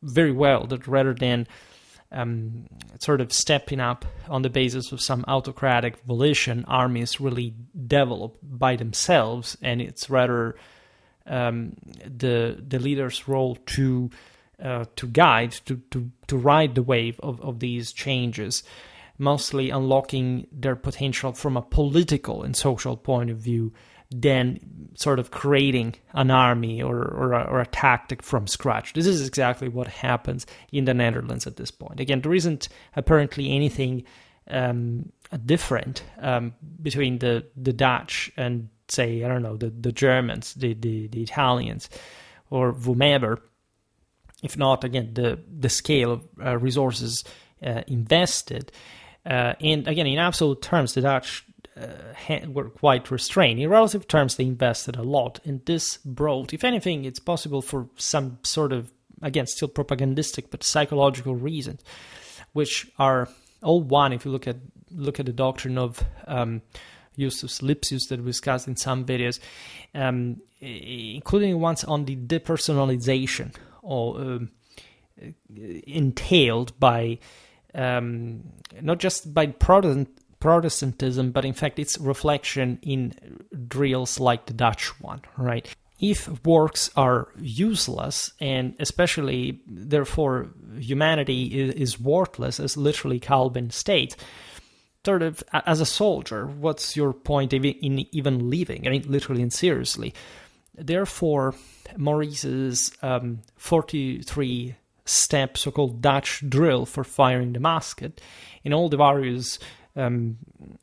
A: very well, that rather than sort of stepping up on the basis of some autocratic volition, armies really develop by themselves, and it's rather the leader's role to guide, to ride the wave of these changes, mostly unlocking their potential from a political and social point of view, than sort of creating an army or a tactic from scratch. This is exactly what happens in the Netherlands at this point. Again, there isn't apparently anything different between the Dutch and, say, I don't know, the Germans, the Italians, or whomever. If not, again, the scale of resources invested. And again, in absolute terms, the Dutch were quite restrained. In relative terms, they invested a lot. And this brought, if anything, it's possible for some sort of, again, still propagandistic, but psychological reasons, which are all one if you look at the doctrine of Justus Lipsius that we discussed in some videos, including ones on the depersonalization or entailed by not just by Protestantism, but in fact its reflection in drills like the Dutch one, right? If works are useless, and especially therefore humanity is worthless, as literally Calvin states, sort of as a soldier, what's your point in even living? I mean, literally and seriously. Therefore, Maurice's 43-step so-called Dutch drill for firing the musket in all the various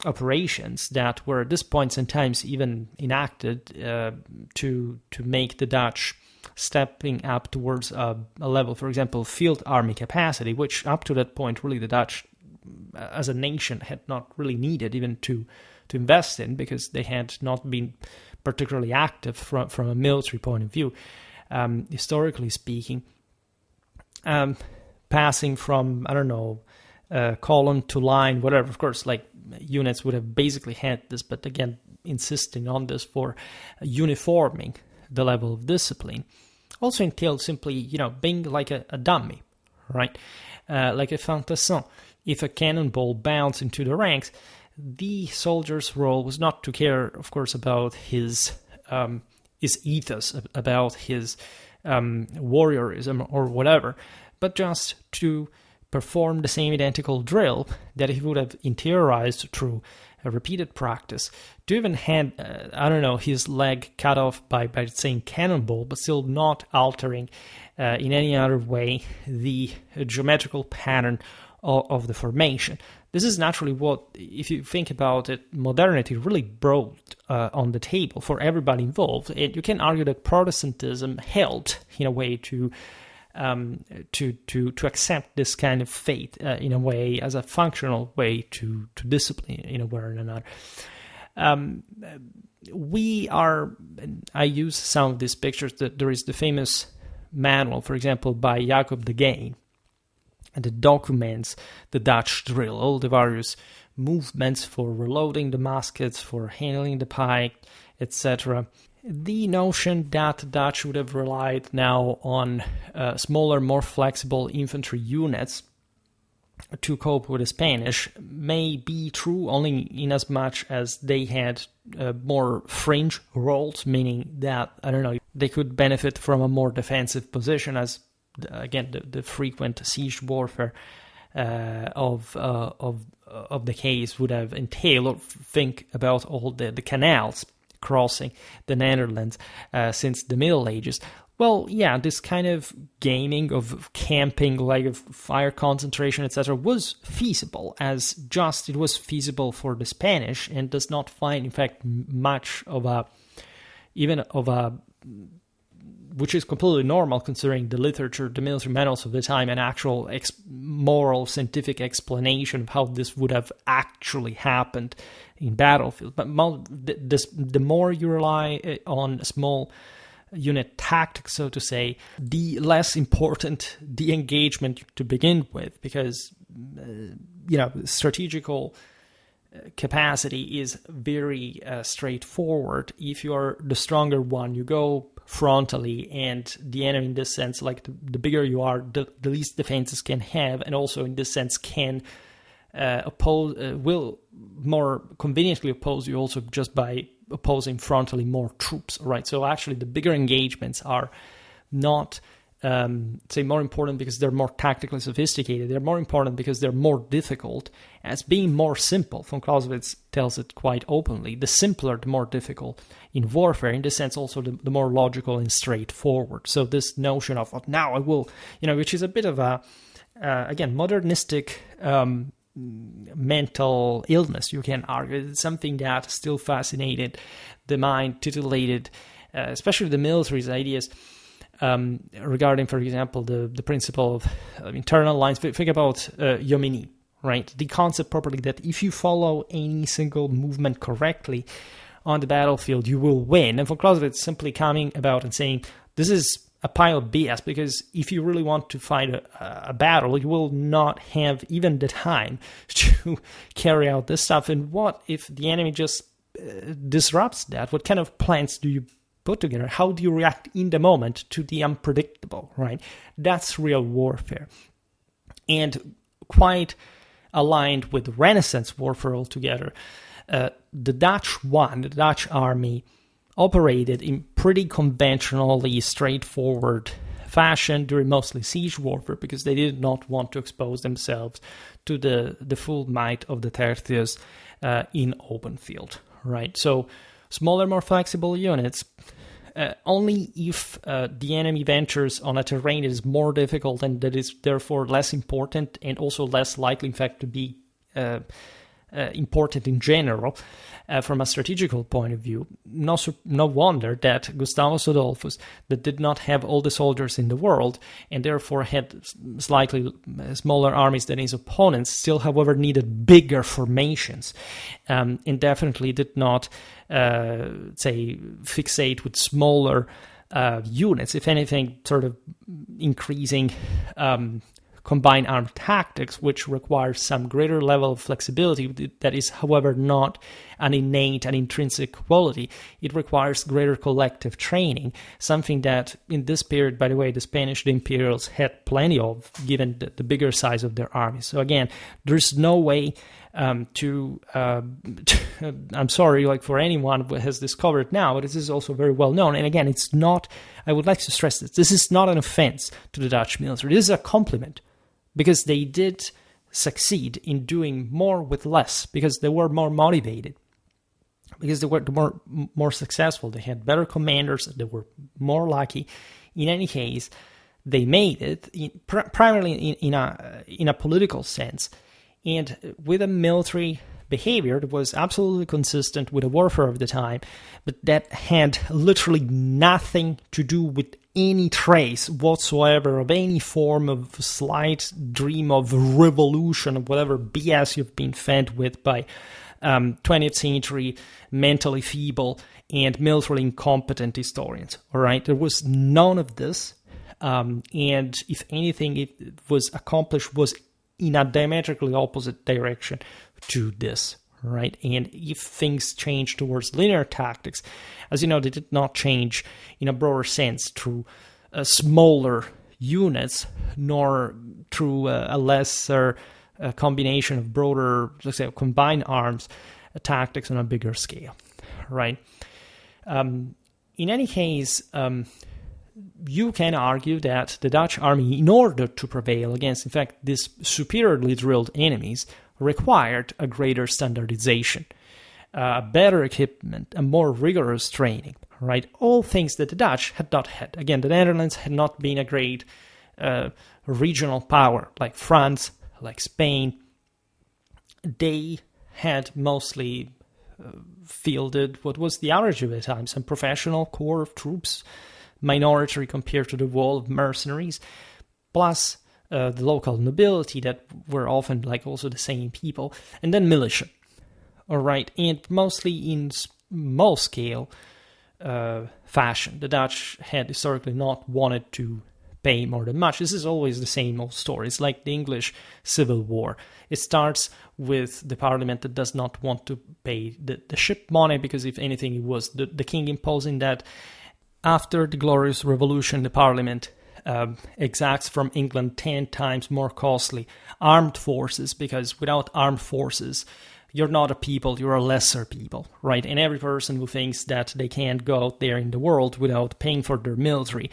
A: operations that were at this point sometimes even enacted to make the Dutch stepping up towards a level, for example, field army capacity, which up to that point really the Dutch as a nation had not really needed even to invest in because they had not been particularly active from a military point of view, historically speaking. Passing from, I don't know, column to line, whatever. Of course, like units would have basically had this, but again, insisting on this for uniforming the level of discipline also entailed simply, being like a dummy, right? Like a fantassin. If a cannonball bounced into the ranks, the soldier's role was not to care, of course, about his ethos, about his warriorism or whatever, but just to perform the same identical drill that he would have interiorized through a repeated practice, to even had, his leg cut off by the same cannonball, but still not altering in any other way the geometrical pattern of the formation. This is naturally what, if you think about it, modernity really brought on the table for everybody involved. And you can argue that Protestantism helped, in a way, to accept this kind of faith in a way as a functional way to discipline in a way or another. I use some of these pictures. That there is the famous manual, for example, by Jacob de Gain, that documents the Dutch drill, all the various movements for reloading the muskets, for handling the pike, etc. The notion that the Dutch would have relied now on smaller, more flexible infantry units to cope with the Spanish may be true only in as much as they had more fringe roles, meaning that, they could benefit from a more defensive position, as again the frequent siege warfare of the case would have entailed. Or think about all the canals crossing the Netherlands since the Middle Ages. Well, yeah, this kind of gaming of camping, like of fire concentration, etc., was feasible, as just it was feasible for the Spanish, and does not find, in fact, much of a, which is completely normal considering the literature, the military manuals of the time, an actual moral, scientific explanation of how this would have actually happened in battlefield. But the more you rely on small unit tactics, so to say, the less important the engagement to begin with, because strategical capacity is very straightforward. If you are the stronger one, you go frontally, and the enemy, in this sense, like the bigger you are, the least defenses can have, and also in this sense can will more conveniently oppose you also just by opposing frontally more troops, right? So actually the bigger engagements are not more important because they're more tactically sophisticated. They're more important because they're more difficult. As being more simple, von Clausewitz tells it quite openly, the simpler, the more difficult in warfare. In this sense, also the more logical and straightforward. So this notion of, now I will, which is a bit of a, again, modernistic mental illness, you can argue. It's something that still fascinated the mind, titillated, especially the military's ideas regarding, for example, the principle of internal lines. Think about Jomini, right? The concept properly that if you follow any single movement correctly on the battlefield, you will win. And von Clausewitz simply coming about and saying, this is a pile of BS, because if you really want to fight a battle, you will not have even the time to carry out this stuff. And what if the enemy just disrupts that? What kind of plans do you put together? How do you react in the moment to the unpredictable, right? That's real warfare. And quite aligned with Renaissance warfare altogether. The Dutch army operated in pretty conventionally straightforward fashion during mostly siege warfare, because they did not want to expose themselves to the full might of the tertius in open field, right? So smaller, more flexible units, only if the enemy ventures on a terrain that is more difficult and that is therefore less important and also less likely, in fact, to be important in general from a strategical point of view. No wonder that Gustavus Adolphus, that did not have all the soldiers in the world and therefore had slightly smaller armies than his opponents, still, however, needed bigger formations, and definitely did not, fixate with smaller units. If anything, sort of increasing combined armed tactics, which requires some greater level of flexibility. That is, however, not an innate and intrinsic quality. It requires greater collective training, something that in this period, by the way, the Spanish imperials had plenty of, given the bigger size of their armies. So again, there's no way I'm sorry, like for anyone who has discovered now, but this is also very well known. And again, it's not, I would like to stress this is not an offense to the Dutch military. This is a compliment, because they did succeed in doing more with less, because they were more motivated, because they were more successful. They had better commanders. They were more lucky. In any case, they made it primarily in a political sense, and with a military behavior that was absolutely consistent with the warfare of the time, but that had literally nothing to do with any trace whatsoever of any form of slight dream of revolution, of whatever BS you've been fed with by 20th century mentally feeble and militarily incompetent historians. All right, there was none of this, and if anything, it was accomplished was in a diametrically opposite direction to this, right? And if things change towards linear tactics, as you know, they did not change in a broader sense through smaller units, nor through a lesser combination of broader, let's say, combined arms tactics on a bigger scale, right? In any case, you can argue that the Dutch army, in order to prevail against, in fact, these superiorly drilled enemies, required a greater standardization, better equipment, a more rigorous training, right? All things that the Dutch had not had. Again, the Netherlands had not been a great regional power like France, like Spain. They had mostly fielded what was the average of the time, some professional corps of troops, minority compared to the wall of mercenaries, plus the local nobility that were often like also the same people, and then militia. All right, and mostly in small scale fashion. The Dutch had historically not wanted to pay more than much. This is always the same old story. It's like the English Civil War. It starts with the parliament that does not want to pay the ship money, because if anything, it was the king imposing that. After the Glorious Revolution, the Parliament exacts from England 10 times more costly armed forces, because without armed forces, you're not a people, you're a lesser people, right? And every person who thinks that they can't go out there in the world without paying for their military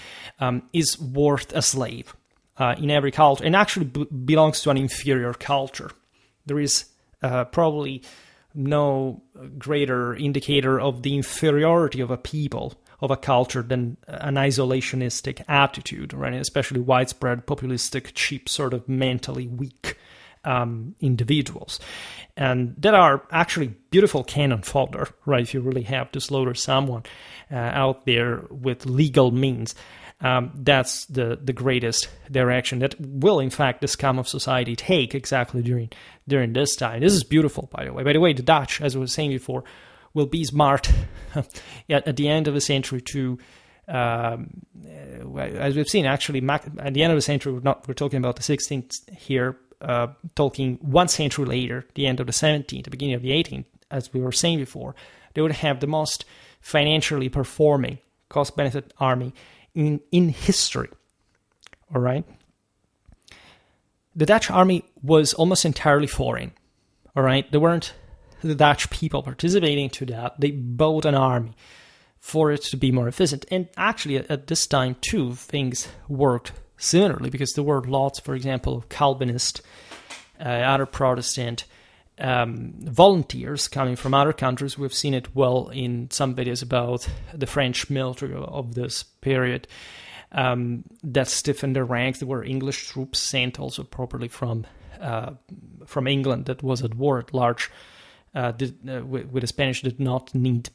A: is worth a slave in every culture, and actually belongs to an inferior culture. There is probably no greater indicator of the inferiority of a people, of a culture, than an isolationistic attitude, right? And especially widespread, populistic, cheap, sort of mentally weak individuals. And that are actually beautiful cannon fodder, right? If you really have to slaughter someone out there with legal means, that's the greatest direction that will, in fact, the scum of society take exactly during this time. This is beautiful, by the way. By the way, the Dutch, as I was saying before, will be smart at the end of the century to, as we've seen, actually, at the end of the century, we're talking about the 16th here, talking 1 century later, the end of the 17th, the beginning of the 18th, as we were saying before, they would have the most financially performing cost-benefit army in history, all right? The Dutch army was almost entirely foreign, all right? There weren't the Dutch people participating to that. They bought an army for it to be more efficient. And actually, at this time, too, things worked similarly, because there were lots, for example, of Calvinist, other Protestant volunteers coming from other countries. We've seen it well in some videos about the French military of this period that stiffened their ranks. There were English troops sent also properly from from England that was at war at large with the Spanish did not need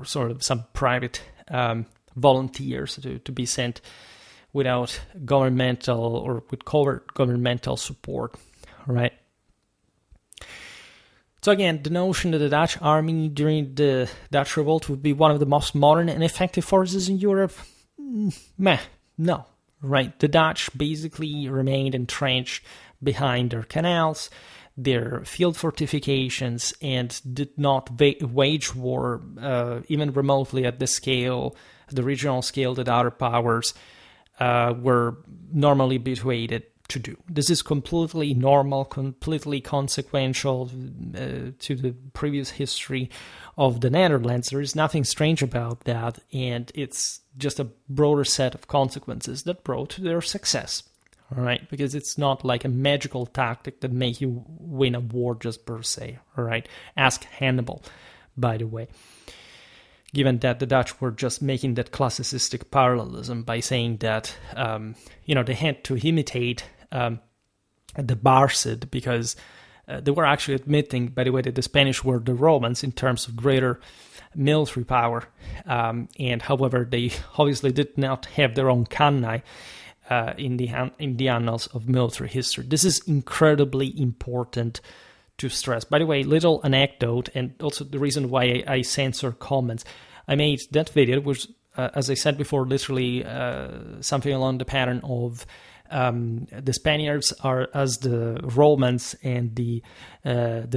A: sort of some private volunteers to be sent without governmental or with covert governmental support, right? So again, the notion that the Dutch army during the Dutch Revolt would be one of the most modern and effective forces in Europe, no, right? The Dutch basically remained entrenched behind their canals, their field fortifications, and did not wage war even remotely at the regional scale that other powers were normally habituated to do. This is completely normal, completely consequential to the previous history of the Netherlands. There is nothing strange about that, and it's just a broader set of consequences that brought to their success. All right, because it's not like a magical tactic that make you win a war just per se. All right, ask Hannibal, by the way. Given that the Dutch were just making that classicistic parallelism by saying that they had to imitate the Barcid because they were actually admitting, by the way, that the Spanish were the Romans in terms of greater military power, and however they obviously did not have their own cannae in the annals of military history. This is incredibly important to stress. By the way, little anecdote, and also the reason why I censor comments. I made that video, which, as I said before, literally something along the pattern of the Spaniards are as the Romans and the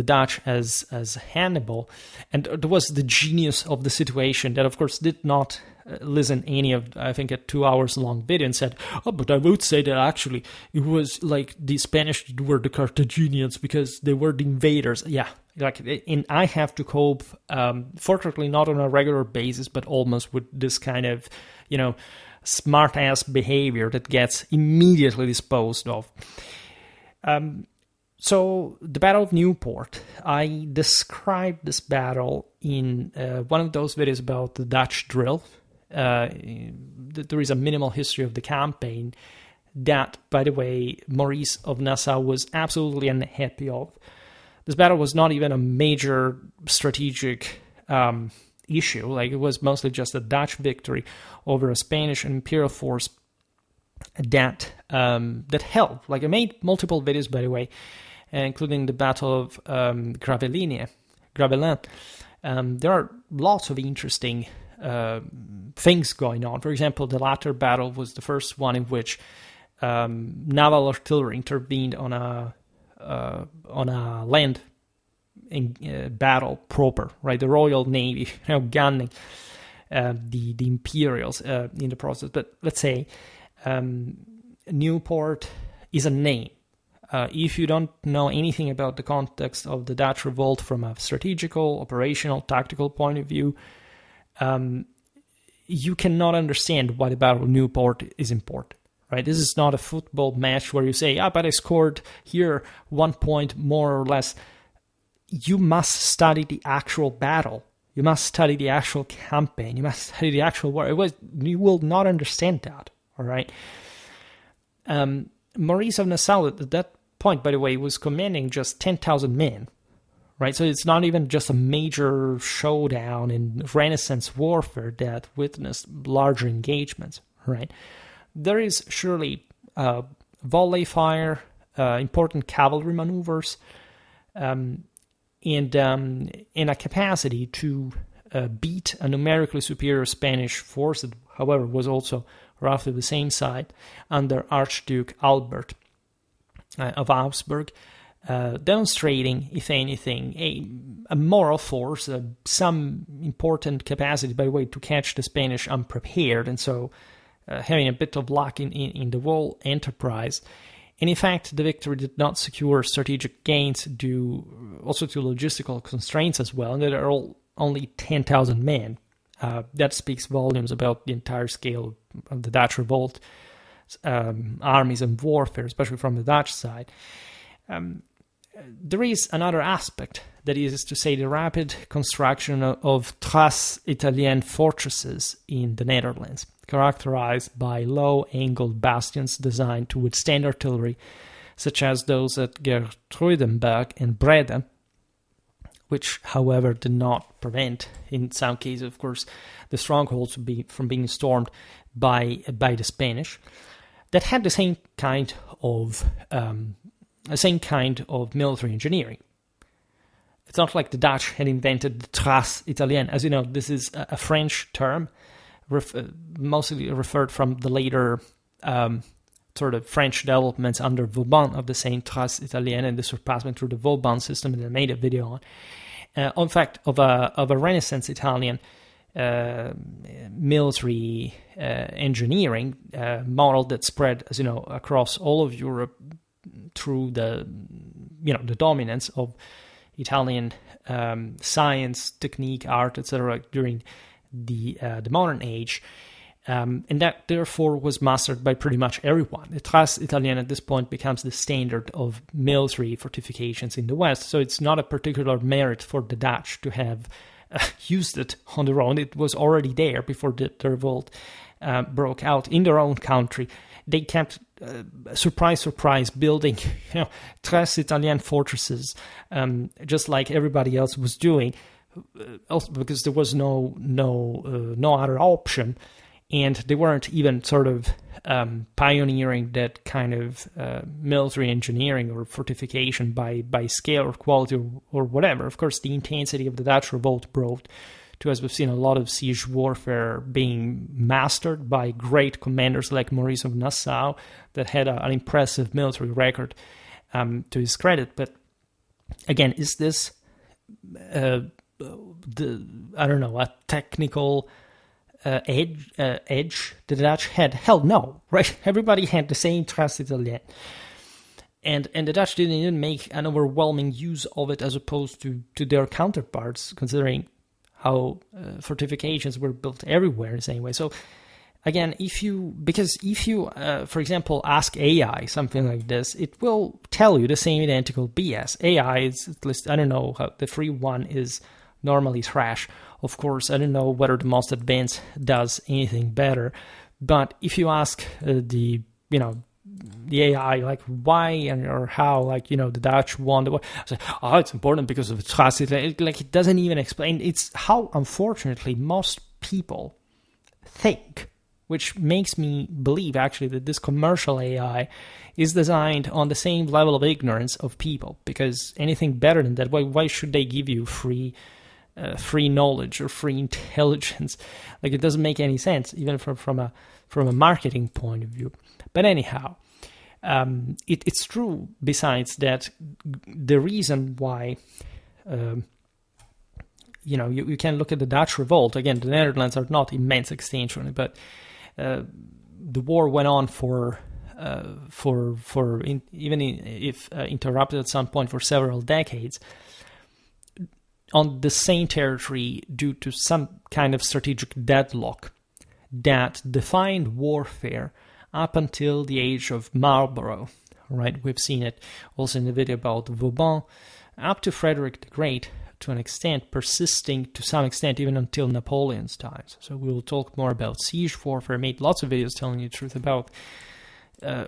A: Dutch as Hannibal, and there was the genius of the situation that, of course, did not listen any of, I think, a 2 hours long video and said, oh, but I would say that actually it was like the Spanish were the Carthaginians because they were the invaders. Yeah, and I have to cope, fortunately not on a regular basis, but almost with this kind of, smart-ass behavior that gets immediately disposed of. So the Battle of Newport, I described this battle in one of those videos about the Dutch drill. There is a minimal history of the campaign that, by the way, Maurice of Nassau was absolutely unhappy of. This battle was not even a major strategic issue. Like, it was mostly just a Dutch victory over a Spanish imperial force that held. Like, I made multiple videos, by the way, including the Battle of Gravelines. There are lots of interesting things going on. For example, the latter battle was the first one in which naval artillery intervened on a land battle proper, right? The Royal Navy, gunning the Imperials in the process. But let's say Newport is a name. If you don't know anything about the context of the Dutch Revolt from a strategical, operational, tactical point of view, you cannot understand why the Battle of Newport is important, right? This is not a football match where you say, but I scored here 1 point more or less. You must study the actual battle. You must study the actual campaign. You must study the actual war. You will not understand that, all right? Maurice of Nassau at that point, by the way, was commanding just 10,000 men, right? So it's not even just a major showdown in Renaissance warfare that witnessed larger engagements, right? There is surely volley fire, important cavalry maneuvers, and a capacity to beat a numerically superior Spanish force that, however, was also roughly the same side under Archduke Albert of Augsburg, demonstrating, if anything, a moral force, some important capacity, by the way, to catch the Spanish unprepared, and so having a bit of luck in the whole enterprise. And in fact, the victory did not secure strategic gains due also to logistical constraints as well, and there are only 10,000 men. That speaks volumes about the entire scale of the Dutch Revolt, armies and warfare, especially from the Dutch side. There is another aspect, that is to say the rapid construction of Trace Italian fortresses in the Netherlands, characterized by low-angled bastions designed to withstand artillery, such as those at Gertruidenberg and Breda, which, however, did not prevent, in some cases, of course, the strongholds from being stormed by the Spanish, that had the same kind of military engineering. It's not like the Dutch had invented the trace italienne. As you know, this is a French term, mostly referred from the later sort of French developments under Vauban of the same trace italienne and the surpassment through the Vauban system that I made a video on. In fact, of a Renaissance Italian military engineering model that spread, as you know, across all of Europe through the dominance of Italian science, technique, art, etc. during the modern age, and that therefore was mastered by pretty much everyone. The trace italienne at this point becomes the standard of military fortifications in the West, so it's not a particular merit for the Dutch to have used it on their own. It was already there before the revolt broke out in their own country. They kept, surprise, building, trace Italian fortresses, just like everybody else was doing, also because there was no other option, and they weren't even sort of pioneering that kind of military engineering or fortification by scale or quality or whatever. Of course, the intensity of the Dutch Revolt brought to, as we've seen, a lot of siege warfare being mastered by great commanders like Maurice of Nassau that had an impressive military record to his credit. But again, is this a technical edge the Dutch had? Hell no, right? Everybody had the same trace italienne. And the Dutch didn't even make an overwhelming use of it as opposed to their counterparts, considering how fortifications were built everywhere in the same way. So again, if you, for example, ask AI something like this, it will tell you the same identical BS. AI is, at least, I don't know how the free one is normally trash. Of course, I don't know whether the most advanced does anything better. But if you ask the AI, like why or how, the Dutch won the war, say, it's important because of the trust. It doesn't even explain. It's how, unfortunately, most people think, which makes me believe, actually, that this commercial AI is designed on the same level of ignorance of people, because anything better than that, why should they give you free knowledge or free intelligence? It doesn't make any sense, even from a marketing point of view. But anyhow, it's true, besides that, the reason why, you can look at the Dutch Revolt. Again, the Netherlands are not immense extension, but the war went on even if interrupted at some point, for several decades, on the same territory due to some kind of strategic deadlock that defined warfare up until the age of Marlborough, right? We've seen it also in the video about Vauban, up to Frederick the Great, to an extent, persisting to some extent even until Napoleon's times. So we will talk more about siege warfare. I made lots of videos telling you the truth about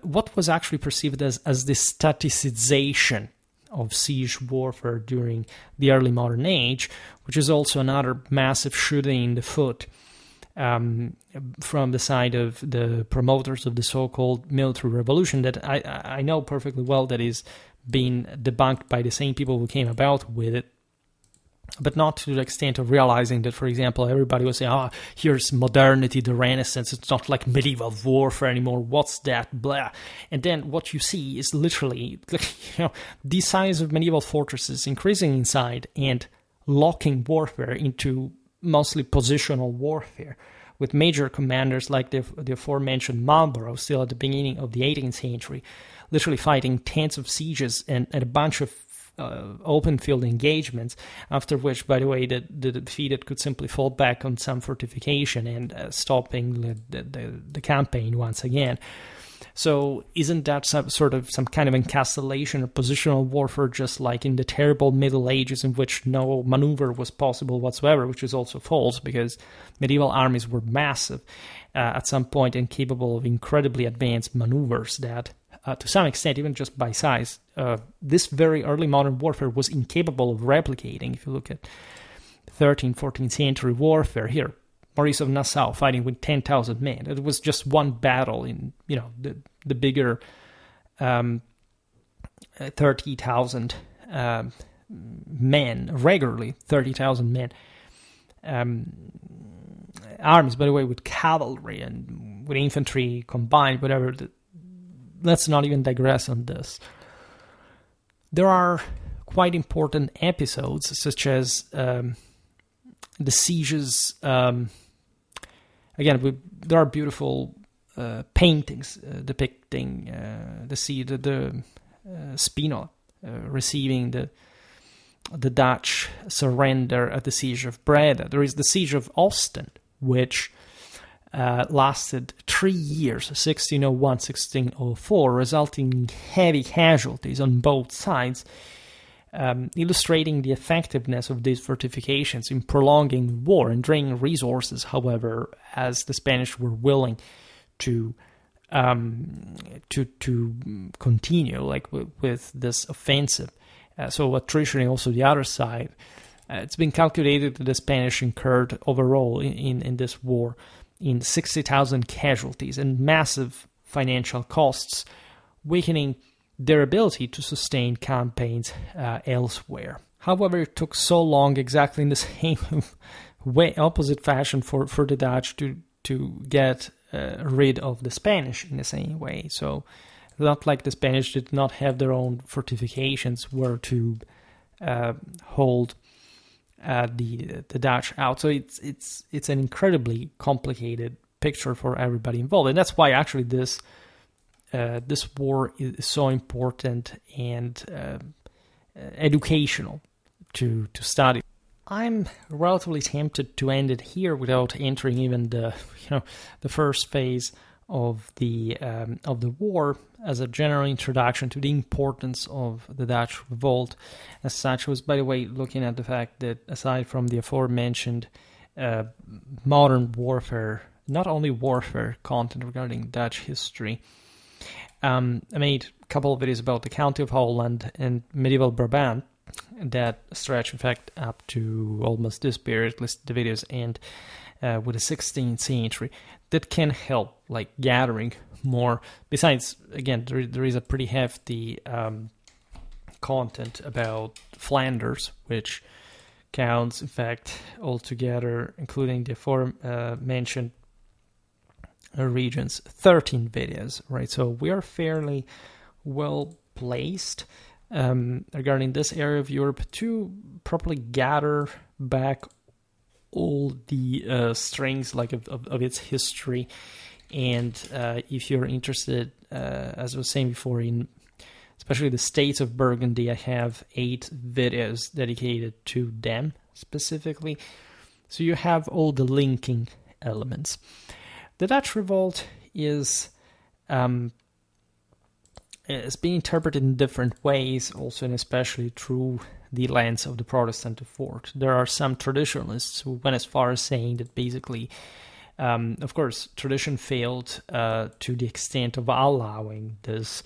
A: what was actually perceived as the staticization of siege warfare during the early modern age, which is also another massive shooting in the foot from the side of the promoters of the so-called military revolution that I know perfectly well that is being debunked by the same people who came about with it, but not to the extent of realizing that, for example, everybody will say, here's modernity, the Renaissance, it's not like medieval warfare anymore, what's that, blah. And then what you see is literally, the size of medieval fortresses increasing inside and locking warfare into mostly positional warfare, with major commanders like the aforementioned Marlborough, still at the beginning of the 18th century, literally fighting tens of sieges and a bunch of open field engagements, after which, by the way, the defeated could simply fall back on some fortification and stopping the campaign once again. So isn't that some kind of encapsulation of positional warfare, just like in the terrible Middle Ages in which no maneuver was possible whatsoever, which is also false because medieval armies were massive at some point and capable of incredibly advanced maneuvers that to some extent, even just by size, this very early modern warfare was incapable of replicating. If you look at 13th, 14th century warfare here, Maurice of Nassau fighting with 10,000 men. It was just one battle in, the bigger 30,000 men, regularly 30,000 men. Armies, by the way, with cavalry and with infantry combined, whatever. Let's not even digress on this. There are quite important episodes, such as the sieges. There are beautiful paintings depicting the siege, the Spinola receiving the Dutch surrender at the siege of Breda. There is the siege of Ostend, which lasted 3 years, 1601, 1604, resulting in heavy casualties on both sides, illustrating the effectiveness of these fortifications in prolonging war and draining resources, however, as the Spanish were willing to continue with this offensive. So what traditionally also the other side, it's been calculated that the Spanish incurred overall in this war in 60,000 casualties and massive financial costs, weakening their ability to sustain campaigns elsewhere. However, it took so long, exactly in the same way, opposite fashion, for the Dutch to get rid of the Spanish in the same way. So, not like the Spanish did not have their own fortifications where to hold the Dutch out. So it's an incredibly complicated picture for everybody involved, and that's why actually this war is so important and educational to study. I'm relatively tempted to end it here without entering even the first phase of the war as a general introduction to the importance of the Dutch Revolt. As such, was, by the way, looking at the fact that aside from the aforementioned modern warfare, not only warfare content regarding Dutch history, I made a couple of videos about the County of Holland and medieval Brabant that stretch, in fact, up to almost this period, at least the videos end with the 16th century, that can help, gathering more. Besides, again, there is a pretty hefty content about Flanders, which counts, in fact, altogether, including the aforementioned regions, 13 videos, right? So we are fairly well placed regarding this area of Europe to properly gather back all the strings of its history. And if you're interested, as I was saying before, in especially the states of Burgundy, I have 8 videos dedicated to them specifically. So you have all the linking elements. The Dutch Revolt is being interpreted in different ways, also and especially through the lens of the Protestant effort. There are some traditionalists who went as far as saying that basically, of course, tradition failed to the extent of allowing this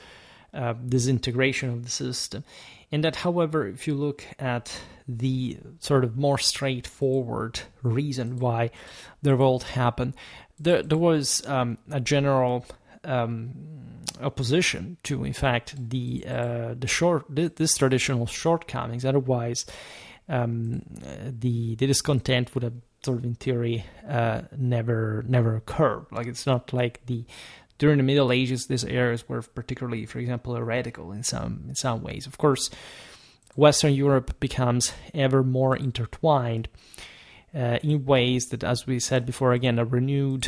A: disintegration of the system. And that, however, if you look at the sort of more straightforward reason why the revolt happened, there was a general opposition to, in fact, this traditional shortcomings. Otherwise, the discontent would have sort of, in theory, never occurred. It's not like during the Middle Ages, these areas were particularly, for example, heretical in some ways. Of course, Western Europe becomes ever more intertwined in ways that, as we said before, again, a renewed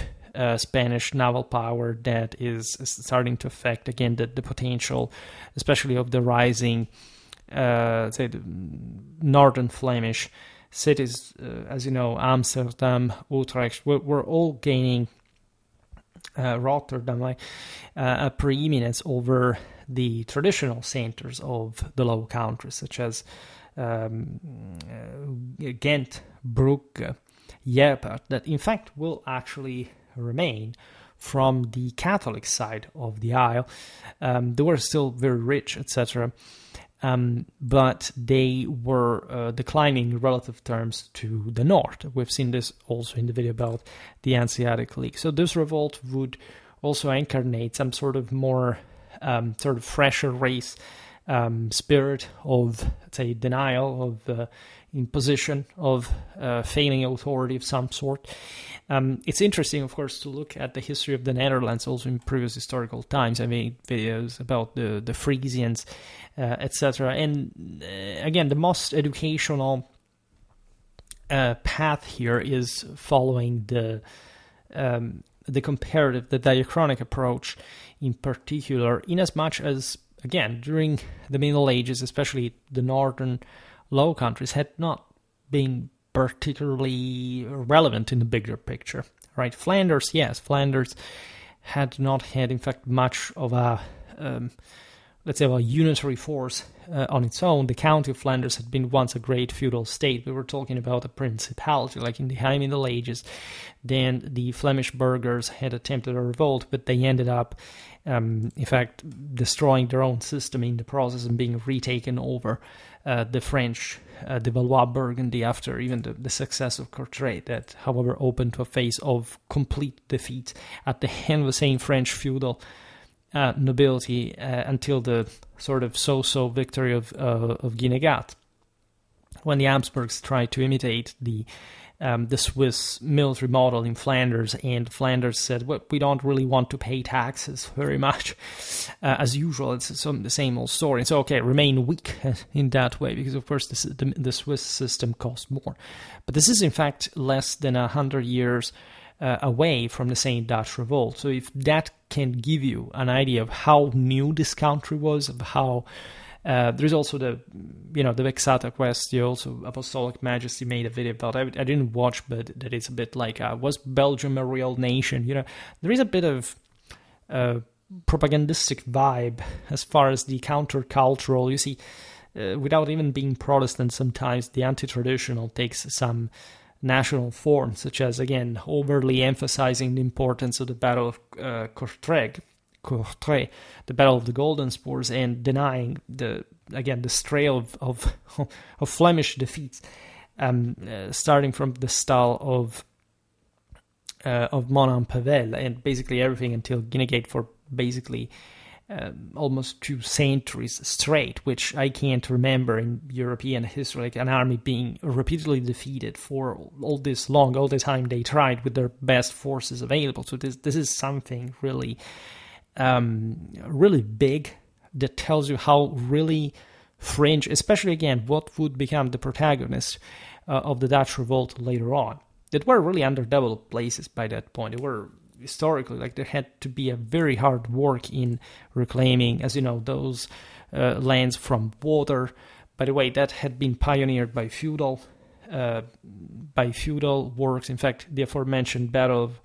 A: Spanish naval power that is starting to affect, again, the potential, especially of the rising, the northern Flemish cities, as you know, Amsterdam, Utrecht, were all gaining, Rotterdam, a preeminence over the traditional centers of the Low Countries, such as Ghent, Brugge, Newpoort, that in fact will actually remain from the Catholic side of the Isle. They were still very rich, etc., but they were declining in relative terms to the north. We've seen this also in the video about the Hanseatic League. So this revolt would also incarnate some sort of more sort of fresher race spirit of, let's say, denial, of imposition of failing authority of some sort. It's interesting, of course, to look at the history of the Netherlands also in previous historical times. I made videos about the Frisians, etc. And again, the most educational path here is following the comparative, the diachronic approach in particular, in as much as, again, during the Middle Ages, especially the northern Low Countries had not been particularly relevant in the bigger picture, right? Flanders, yes, Flanders had not had, in fact, much of a, let's say, a unitary force on its own. The county of Flanders had been once a great feudal state. We were talking about a principality, like in the High Middle Ages. Then the Flemish burghers had attempted a revolt, but they ended up, in fact, destroying their own system in the process and being retaken over the French, the Valois Burgundy, after even the success of Courtrai, that, however, opened to a phase of complete defeat at the hand of the same French feudal nobility until the sort of so-so victory of Guinegat, when the Habsburgs tried to imitate the Swiss military model in Flanders, and Flanders said, well, we don't really want to pay taxes very much. As usual, it's the same old story. And so, okay, remain weak in that way, because, of course, the Swiss system costs more. But this is, in fact, less than 100 years away from the same Dutch Revolt. So if that can give you an idea of how new this country was, of how there's also the Vexata Quaestio, also Apostolic Majesty made a video about it. I didn't watch, but that it's a bit like, was Belgium a real nation? There is a bit of propagandistic vibe as far as the countercultural. You see, without even being Protestant, sometimes the anti-traditional takes some national form, such as, again, overly emphasizing the importance of the Battle of Courtrai, the Battle of the Golden Spurs, and denying the stray of Flemish defeats, starting from the style of Monin-Pavel, and basically everything until Guinegate for basically almost 2 centuries straight, which I can't remember in European history, like an army being repeatedly defeated for all this time they tried with their best forces available. So this is something really really big, that tells you how really fringe, especially, again, what would become the protagonist of the Dutch Revolt later on, that were really underdeveloped places by that point. They were historically, like, there had to be a very hard work in reclaiming, as you know, those lands from water. By the way, that had been pioneered by feudal works. In fact, the aforementioned Battle of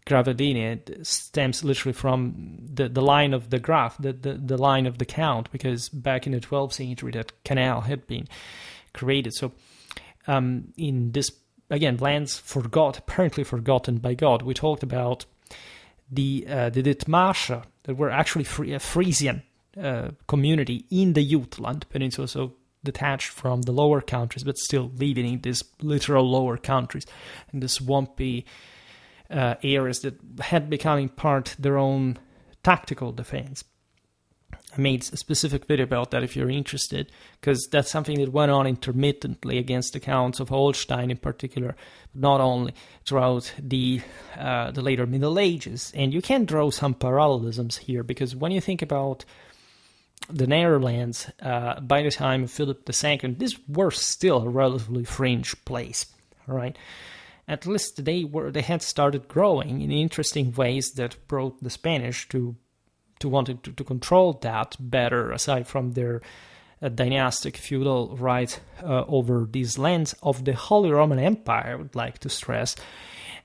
A: Gravelines stems literally from the line of the Graf, the line of the Count, because back in the 12th century that canal had been created. So in this, again, lands apparently forgotten by God, we talked about the Ditmarscher, that were actually a Frisian community in the Jutland Peninsula, so detached from the lower countries, but still living in these literal lower countries, in the swampy areas that had become in part their own tactical defense. I made a specific video about that if you're interested, because that's something that went on intermittently against the Counts of Holstein in particular, not only throughout the later Middle Ages. And you can draw some parallelisms here, because when you think about the Netherlands, by the time of Philip II, these were still a relatively fringe place, right? At least they had started growing in interesting ways that brought the Spanish to wanting to control that better, aside from their dynastic feudal right over these lands of the Holy Roman Empire. I would like to stress.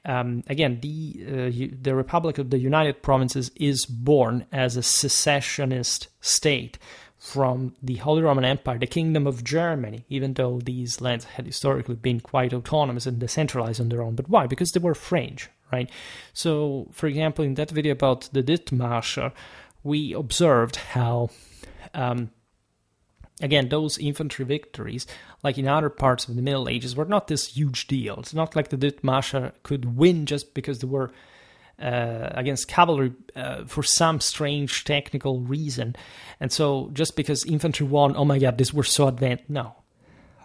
A: Again, the Republic of the United Provinces is born as a secessionist state from the Holy Roman Empire, the Kingdom of Germany, even though these lands had historically been quite autonomous and decentralized on their own. But why? Because they were French, right? So, for example, in that video about the Dittmarscher, we observed how, again, those infantry victories, like in other parts of the Middle Ages, were not this huge deal. It's not like the Dittmarscher could win just because they were against cavalry for some strange technical reason. And so just because infantry won, oh my god, these were so advanced. No.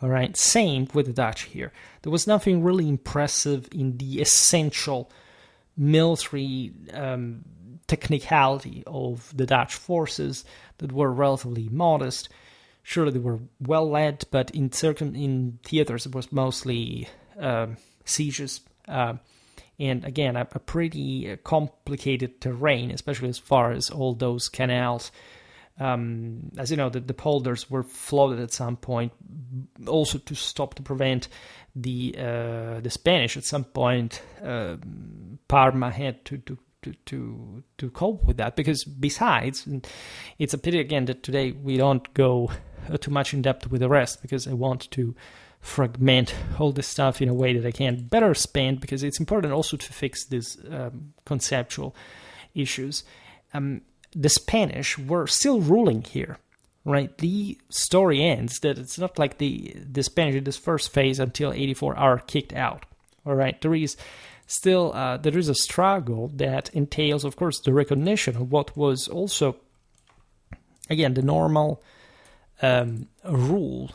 A: All right. Same with the Dutch here. There was nothing really impressive in the essential military technicality of the Dutch forces that were relatively modest. Surely they were well led, but in theaters it was mostly sieges. And again, a pretty complicated terrain, especially as far as all those canals. As you know, the polders were flooded at some point, also to prevent the Spanish. At some point, Parma had to cope with that, because besides, it's a pity again that today we don't go too much in depth with the rest, because I want to fragment all this stuff in a way that I can better spend, because it's important also to fix these conceptual issues. The Spanish were still ruling here, right? The story ends that it's not like the Spanish in this first phase until 84 are kicked out, all right? There is still there is a struggle that entails, of course, the recognition of what was also, again, the normal rule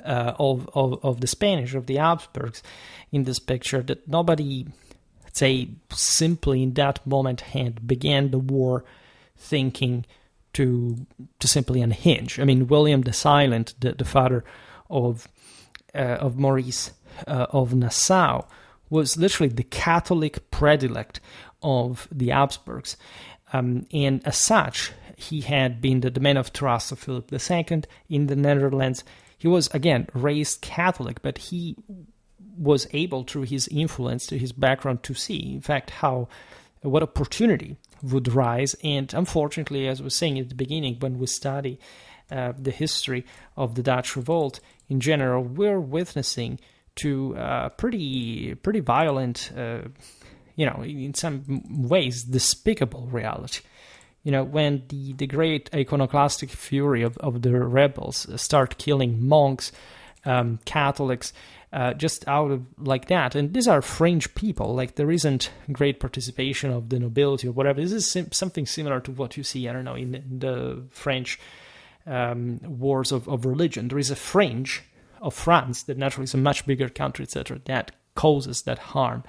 A: of the Spanish, of the Habsburgs in this picture, that nobody, say, simply in that moment had began the war thinking to simply unhinge. I mean, William the Silent, the father of Maurice of Nassau, was literally the Catholic predilecte of the Habsburgs. And as such, he had been the man of trust of Philip II in the Netherlands. He was, again, raised Catholic, but he was able, through his influence, to his background, to see, in fact, what opportunity would rise. And unfortunately, as I was saying at the beginning, when we study the history of the Dutch Revolt in general, we're witnessing to pretty violent, in some ways despicable reality. When the great iconoclastic fury of the rebels start killing monks, Catholics, just out of like that. And these are fringe people, like there isn't great participation of the nobility or whatever. This is something similar to what you see, I don't know, in the French wars of religion. There is a fringe of France that naturally is a much bigger country, etc., that causes that harm.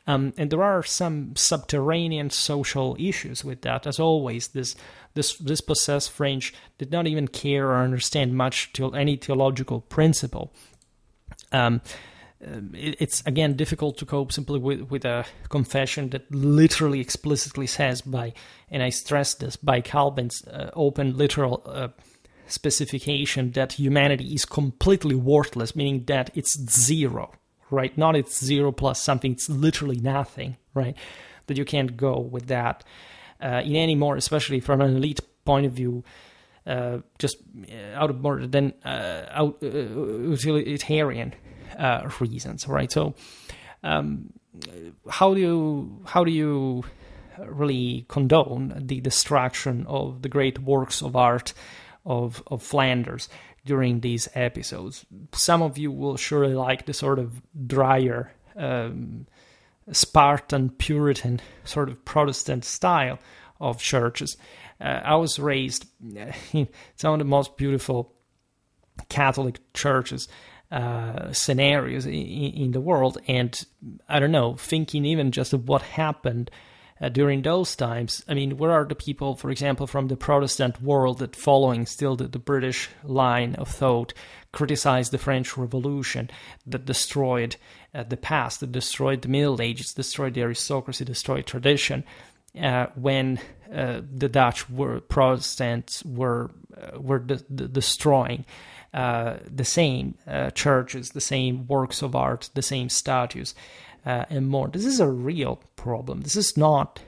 A: And there are some subterranean social issues with that. As always, this possessed French did not even care or understand much any theological principle. It's, again, difficult to cope simply with a confession that literally explicitly says and I stress this, by Calvin's open literal specification that humanity is completely worthless, meaning that it's zero, right? Not it's zero plus something, it's literally nothing, right? That you can't go with that in any more, especially from an elite point of view, just out of more than utilitarian reasons, right? So, how do you really condone the destruction of the great works of art of Flanders during these episodes? Some of you will surely like the sort of drier, Spartan, Puritan, sort of Protestant style of churches. I was raised in some of the most beautiful Catholic churches scenarios in the world, and I don't know, thinking even just of what happened during those times. I mean, where are the people, for example, from the Protestant world that, following still the British line of thought, criticized the French Revolution, that destroyed the past, that destroyed the Middle Ages, destroyed the aristocracy, destroyed tradition, when the Dutch Protestants were destroying the same churches, the same works of art, the same statues, and more. This is a real problem. This is not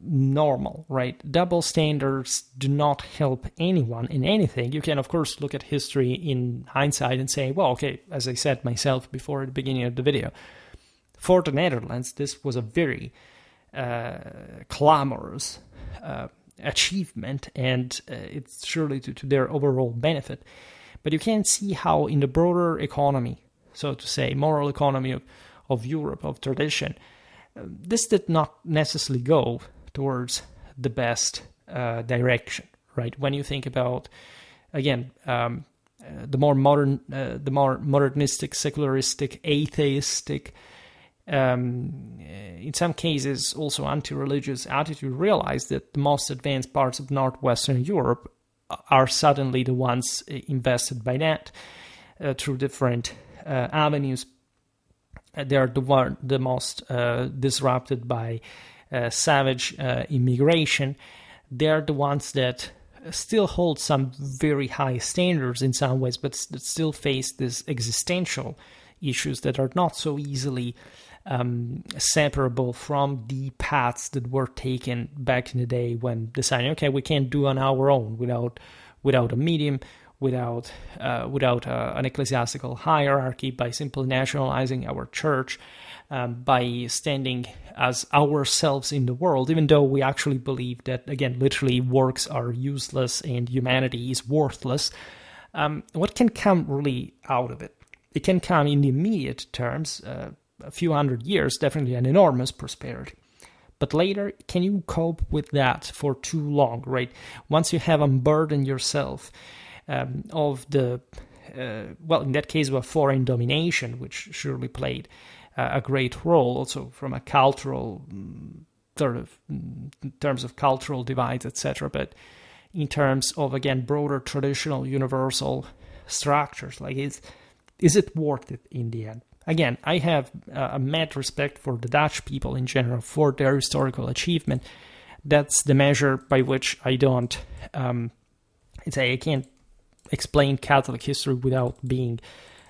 A: normal, right? Double standards do not help anyone in anything. You can, of course, look at history in hindsight and say, well, okay, as I said myself before at the beginning of the video, for the Netherlands, this was a very clamorous achievement, and it's surely to their overall benefit. But you can see how in the broader economy, so to say, moral economy of Europe, of tradition, this did not necessarily go towards the best direction, right? When you think about, again, the more modern, the more modernistic, secularistic, atheistic, in some cases also anti-religious attitude, realize that the most advanced parts of northwestern Europe are suddenly the ones invested by that through different avenues. They are the most disrupted by savage immigration. They are the ones that still hold some very high standards in some ways, but still face these existential issues that are not so easily separable from the paths that were taken back in the day when deciding, okay, we can't do on our own without a medium, without an ecclesiastical hierarchy, by simply nationalizing our church, by standing as ourselves in the world, even though we actually believe that, again, literally works are useless and humanity is worthless. What can come really out of it? It can come in the immediate terms, a few hundred years, definitely an enormous prosperity. But later, can you cope with that for too long, right? Once you have unburdened yourself of the, well, in that case, of a foreign domination, which surely played a great role also from a cultural, sort of, in terms of cultural divides, etc. But in terms of, again, broader traditional universal structures, like is it worth it in the end? Again, I have a mad respect for the Dutch people in general, for their historical achievement. That's the measure by which I don't say I can't explain Catholic history without being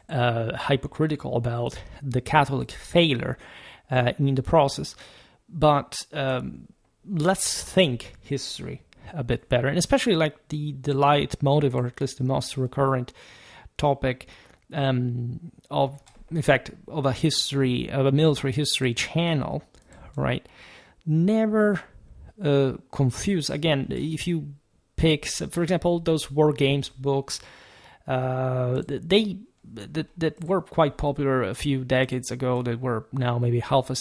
A: hypocritical about the Catholic failure in the process. But let's think history a bit better, and especially like the leitmotif, or at least the most recurrent topic of a history, of a military history channel, right? Never confuse. Again, if you pick, for example, those war games books, that were quite popular a few decades ago, that were now maybe half a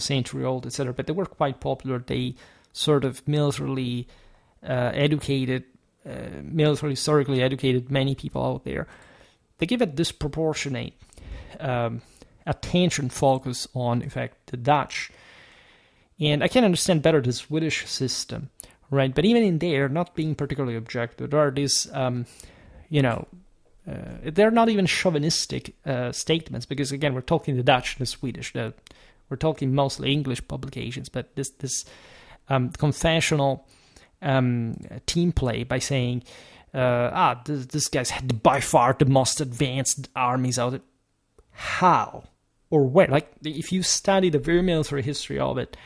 A: century old, etc. But they were quite popular. They sort of militarily historically educated many people out there. They give a disproportionate attention focus on, in fact, the Dutch. And I can understand better the Swedish system, right? But even in there, not being particularly objective, there are these, they're not even chauvinistic statements, because, again, we're talking the Dutch, the Swedish, we're talking mostly English publications, but this confessional team play by saying, this guy's had by far the most advanced armies out there. How or when? Like, if you study the very military history of it,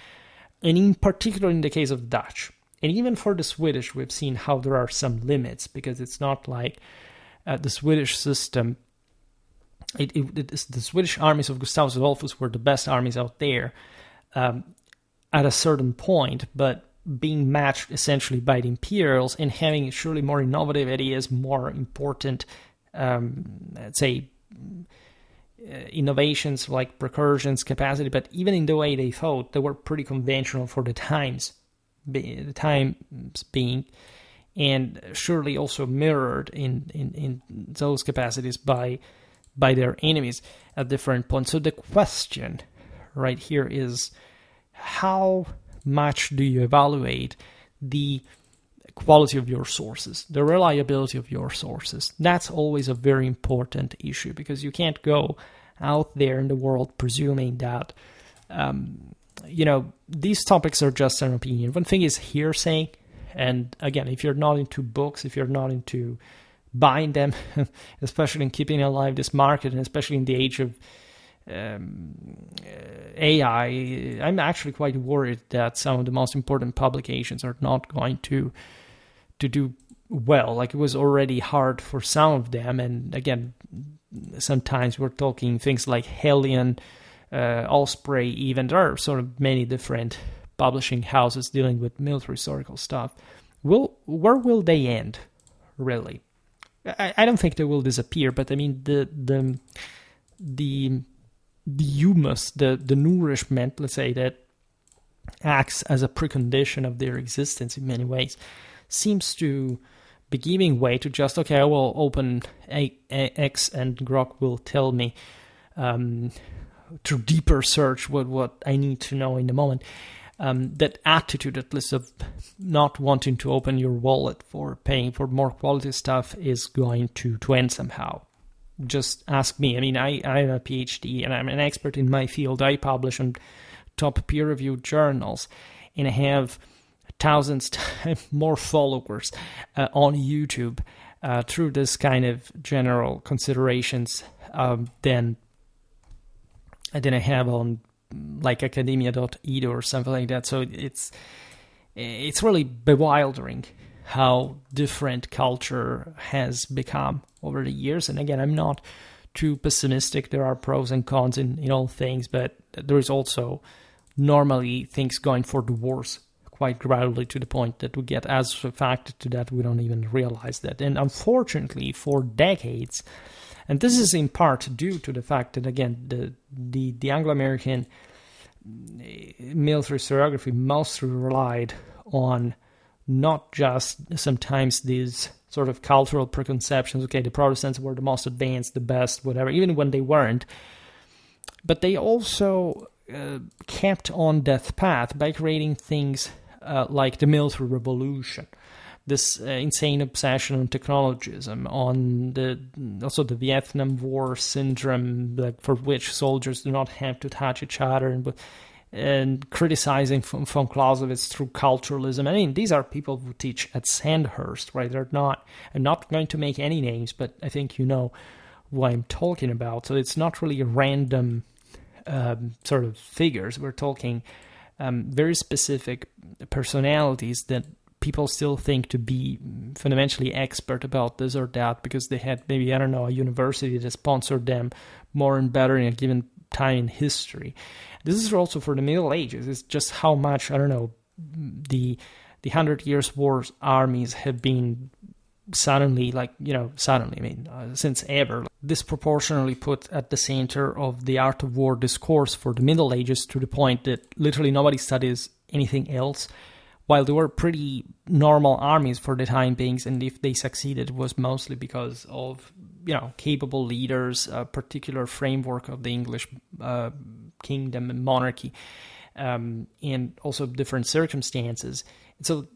A: and in particular in the case of Dutch, and even for the Swedish, we've seen how there are some limits, because it's not like the Swedish system. The Swedish armies of Gustavus Adolphus were the best armies out there at a certain point, but being matched essentially by the Imperials and having surely more innovative ideas, more important, let's say, innovations like precursions, capacity, but even in the way they fought, they were pretty conventional for the times being, and surely also mirrored in those capacities by their enemies at different points. So the question right here is, how much do you evaluate the quality of your sources, the reliability of your sources? That's always a very important issue, because you can't go out there in the world presuming that, these topics are just an opinion. One thing is hearsay, and again, if you're not into books, if you're not into buying them, especially in keeping alive this market, and especially in the age of AI, I'm actually quite worried that some of the most important publications are not going to do well. Like, it was already hard for some of them, and again, sometimes we're talking things like Hellion Osprey, even there are sort of many different publishing houses dealing with military historical stuff. Where will they end, really? I don't think they will disappear, but I mean the humus, the nourishment, let's say, that acts as a precondition of their existence in many ways, seems to be giving way to just, okay, I will open X and Grok will tell me through deeper search what I need to know in the moment. That attitude, at least, of not wanting to open your wallet for paying for more quality stuff is going to end somehow. Just ask me. I mean, I'm a PhD and I'm an expert in my field. I publish on top peer-reviewed journals, and I have thousands more followers on YouTube through this kind of general considerations than I have on like academia.edu or something like that. So it's really bewildering how different culture has become over the years. And again, I'm not too pessimistic. There are pros and cons in all things, but there is also normally things going for the worse quite gradually, to the point that we get as affected to that we don't even realize that. And unfortunately, for decades, and this is in part due to the fact that, again, the Anglo-American military historiography mostly relied on not just sometimes these sort of cultural preconceptions, okay, the Protestants were the most advanced, the best, whatever, even when they weren't, but they also kept on that path by creating things like the military revolution, this insane obsession on technologism, on also the Vietnam War syndrome, like, for which soldiers do not have to touch each other, and criticizing von Clausewitz through culturalism. I mean, these are people who teach at Sandhurst, right? I'm not going to make any names, but I think you know what I'm talking about. So it's not really random sort of figures. We're talking very specific personalities that people still think to be fundamentally expert about this or that because they had maybe, I don't know, a university that sponsored them more and better in a given time in history. This is also for the Middle Ages. It's just how much, I don't know, the 100 Years' War armies have been suddenly, since ever, disproportionately put at the center of the art of war discourse for the Middle Ages, to the point that literally nobody studies anything else, while they were pretty normal armies for the time being, and if they succeeded, it was mostly because of, capable leaders, a particular framework of the English kingdom and monarchy, and also different circumstances. And so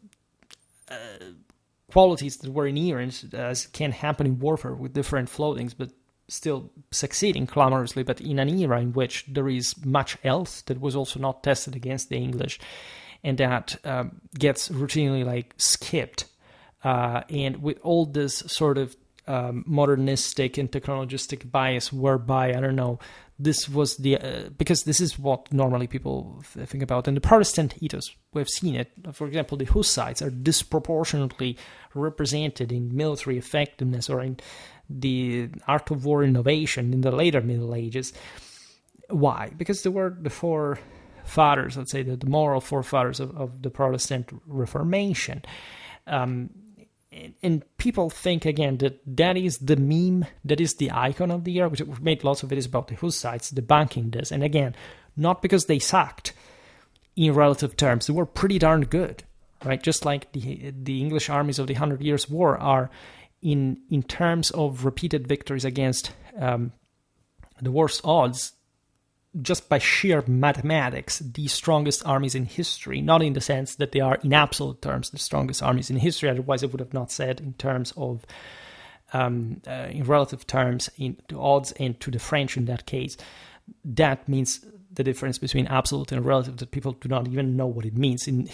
A: qualities that were inherent, as can happen in warfare with different floatings, but still succeeding clamorously, but in an era in which there is much else that was also not tested against the English, and that gets routinely skipped. And with all this sort of modernistic and technologistic bias, whereby, I don't know, this was because this is what normally people think about. And the Protestant ethos, we've seen it. For example, the Hussites are disproportionately represented in military effectiveness or in the art of war innovation in the later Middle Ages. Why? Because they were the forefathers, let's say, the moral forefathers of the Protestant Reformation. And people think, again, that is the meme, that is the icon of the year, which we've made lots of videos about the Hussites debunking this. And again, not because they sucked in relative terms. They were pretty darn good, right? Just like the English armies of the 100 Years' War are, in terms of repeated victories against the worst odds, just by sheer mathematics, the strongest armies in history, not in the sense that they are in absolute terms the strongest armies in history, otherwise I would have not said in terms of, in relative terms, in the odds and to the French in that case. That means the difference between absolute and relative, that people do not even know what it means in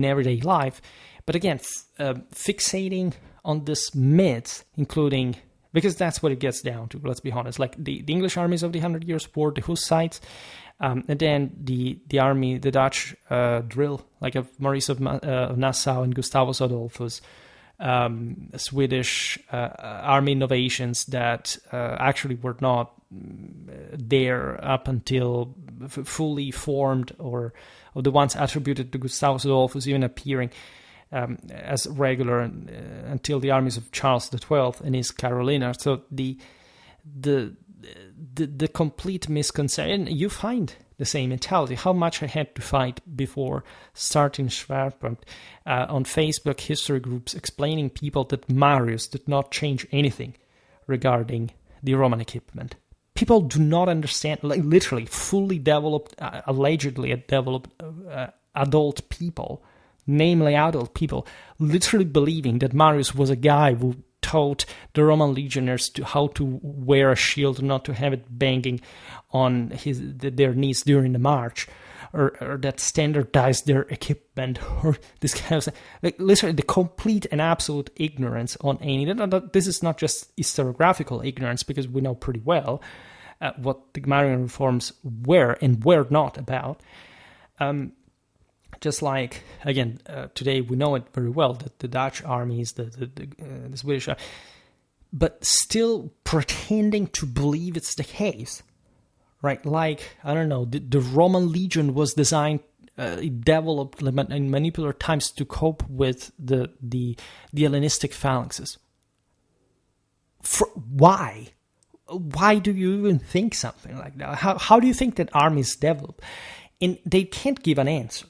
A: everyday life. But again, fixating on this myth, including, because that's what it gets down to, let's be honest, like the English armies of the 100 Years' War, the Hussites, and then the army, the Dutch drill, like of Maurice of Nassau and Gustavus Adolphus, Swedish army innovations that actually were not there up until fully formed, or the ones attributed to Gustavus Adolphus even appearing as regular until the armies of Charles XII and his Carolina. So the complete misconception, you find the same mentality. How much I had to fight before starting Schwerpunkt on Facebook history groups, explaining people that Marius did not change anything regarding the Roman equipment. People do not understand, like literally fully developed, allegedly developed adult people, namely adult people, literally believing that Marius was a guy who taught the Roman legionnaires how to wear a shield, not to have it banging on their knees during the march, or that standardized their equipment, or this kind of stuff. Like literally the complete and absolute ignorance on any. This is not just historiographical ignorance, because we know pretty well what the Marian reforms were and were not about. Just like, again, today we know it very well, that the Dutch armies, the Swedish army, but still pretending to believe it's the case, right? Like, I don't know, the Roman legion was designed, developed in manipular times to cope with the Hellenistic phalanxes. Why? Why do you even think something like that? How do you think that armies develop? And they can't give an answer.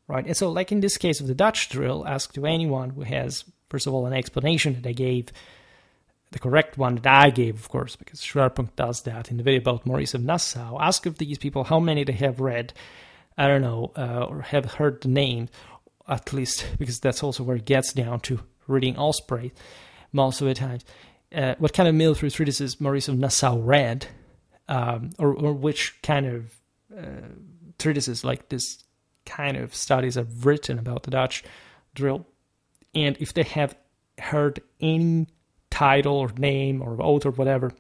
A: Right, and so like in this case of the Dutch drill, ask to anyone who has, first of all, an explanation that I gave, the correct one that I gave, of course, because Schwerpunkt does that in the video about Maurice of Nassau. Ask of these people how many they have read, I don't know, or have heard the name, at least, because that's also where it gets down to reading Osprey most of the time. What kind of military treatises Maurice of Nassau read, or which kind of treatises like this kind of studies are written about the Dutch drill, and if they have heard any title or name or author, whatever,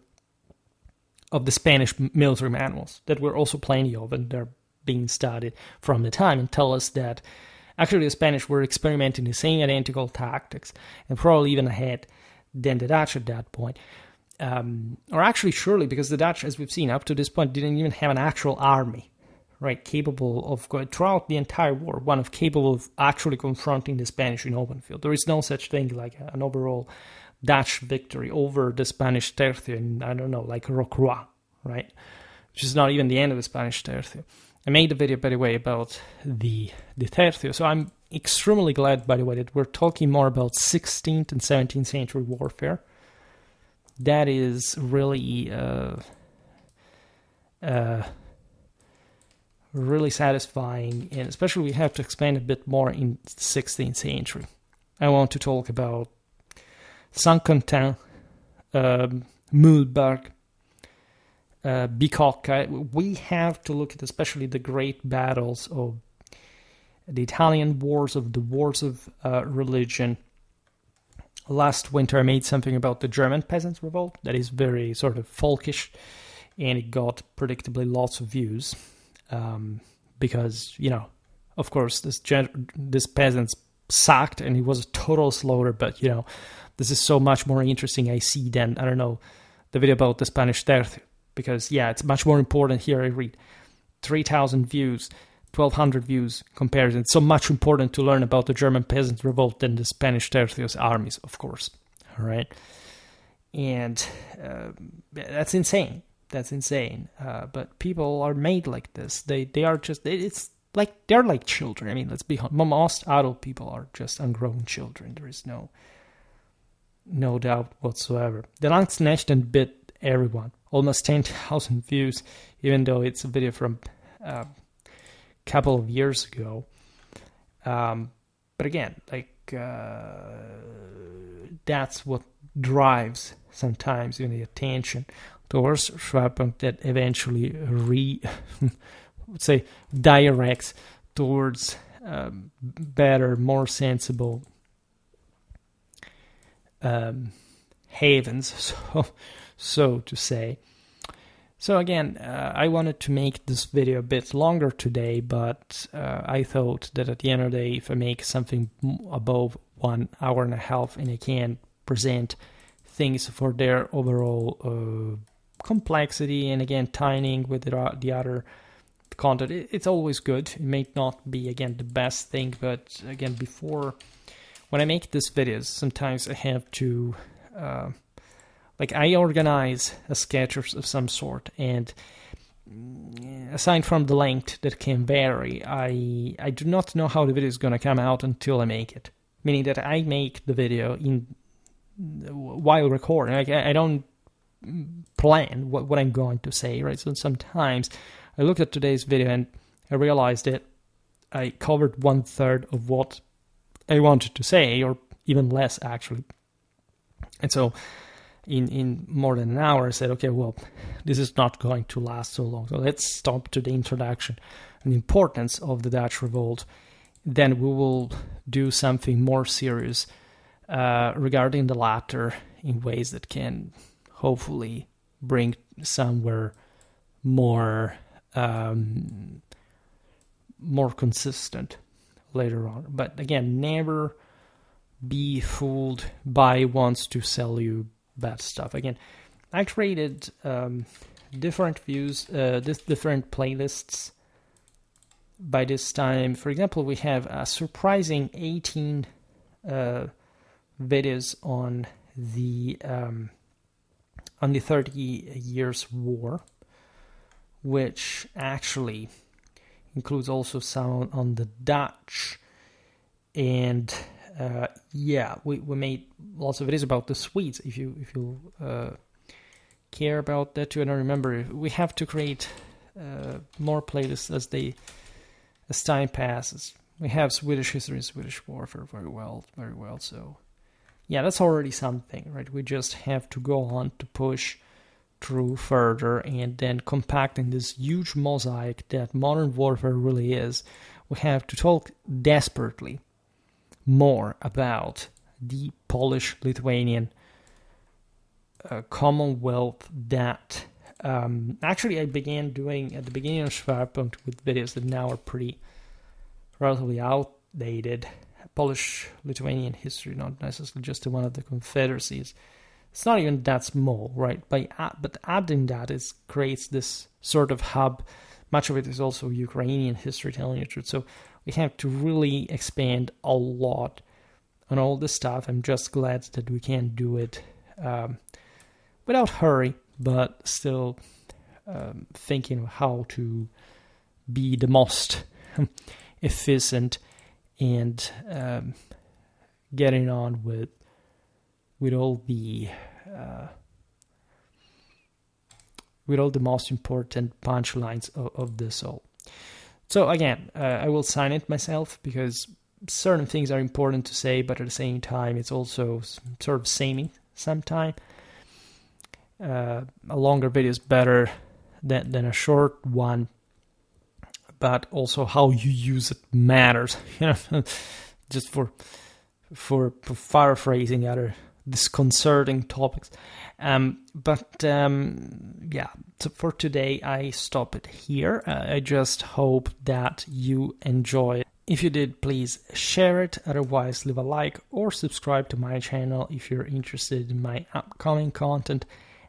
A: of the Spanish military manuals that were also plenty of, and they're being studied from the time, and tell us that actually the Spanish were experimenting the same identical tactics, and probably even ahead than the Dutch at that point. Or actually, surely, because the Dutch, as we've seen up to this point, didn't even have an actual army, right, capable of going throughout the entire war, one of capable of actually confronting the Spanish in open field. There is no such thing like an overall Dutch victory over the Spanish Tercio in, I don't know, like Rocroi, right, which is not even the end of the Spanish Tercio. I made a video, by the way, about the Tercio, so I'm extremely glad, by the way, that we're talking more about 16th and 17th century warfare. That is really really satisfying, and especially we have to expand a bit more in 16th century. I want to talk about Saint-Quentin, Mühlberg, Bicocca. We have to look at especially the great battles of the Italian wars, of the wars of religion. Last winter I made something about the German Peasants' Revolt that is very sort of folkish, and it got predictably lots of views. Because, you know, of course, this peasants sucked and it was a total slaughter, but, you know, this is so much more interesting, I see, than, I don't know, the video about the Spanish Tercio, because, yeah, it's much more important here. I read 3,000 views, 1,200 views comparison. It's so much important to learn about the German Peasants' Revolt than the Spanish Tercio's armies, of course, all right? And that's insane. That's insane. But people are made like this. They are just, it's like, they're like children. I mean, let's be honest. Most adult people are just ungrown children. There is no doubt whatsoever. The Landsknechten bit everyone. Almost 10,000 views, even though it's a video from a couple of years ago. But again, like, that's what drives sometimes even the attention towards Schwerpunkt, that eventually directs towards better, more sensible havens, so to say. So again, I wanted to make this video a bit longer today, but I thought that at the end of the day, if I make something above 1 hour and a half and I can present things for their overall complexity and again tying with the other content. It's always good. It may not be again the best thing, but again, before when I make these videos, sometimes I have to I organize a sketch of some sort, and aside from the length that can vary, I do not know how the video is going to come out until I make it. Meaning that I make the video while recording. I don't plan what I'm going to say, right? So sometimes I looked at today's video and I realized that I covered 1/3 of what I wanted to say, or even less actually. And so in more than an hour I said, okay, well, this is not going to last so long. So let's stop to the introduction and the importance of the Dutch Revolt. Then we will do something more serious regarding the latter in ways that can hopefully bring somewhere more more consistent later on. But again, never be fooled by wants to sell you bad stuff. Again, I created different views, different playlists. By this time, for example, we have a surprising 18 videos on the 30 Years' War, which actually includes also some on the Dutch, and we made lots of videos about the Swedes. If you care about that too, and I remember we have to create more playlists as time passes. We have Swedish history and Swedish warfare very well. So yeah, that's already something, right? We just have to go on to push through further, and then compacting this huge mosaic that modern warfare really is. We have to talk desperately more about the Polish-Lithuanian Commonwealth that actually I began doing at the beginning of Schwerpunkt with videos that now are relatively outdated. Polish-Lithuanian history, not necessarily just one of the confederacies. It's not even that small, right? But adding that creates this sort of hub. Much of it is also Ukrainian history telling the truth. So we have to really expand a lot on all this stuff. I'm just glad that we can do it without hurry, but still thinking of how to be the most efficient and getting on with all the most important punchlines of this all. So again, I will sign it myself because certain things are important to say, but at the same time, it's also sort of samey sometimes. A longer video is better than a short one, but also how you use it matters. Just for paraphrasing other disconcerting topics. So for today, I stop it here. I just hope that you enjoy it. If you did, please share it. Otherwise, leave a like or subscribe to my channel if you're interested in my upcoming content.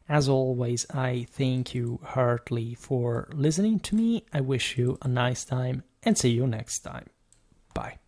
A: As always, I thank you heartily for listening to me. I wish you a nice time and see you next time. Bye.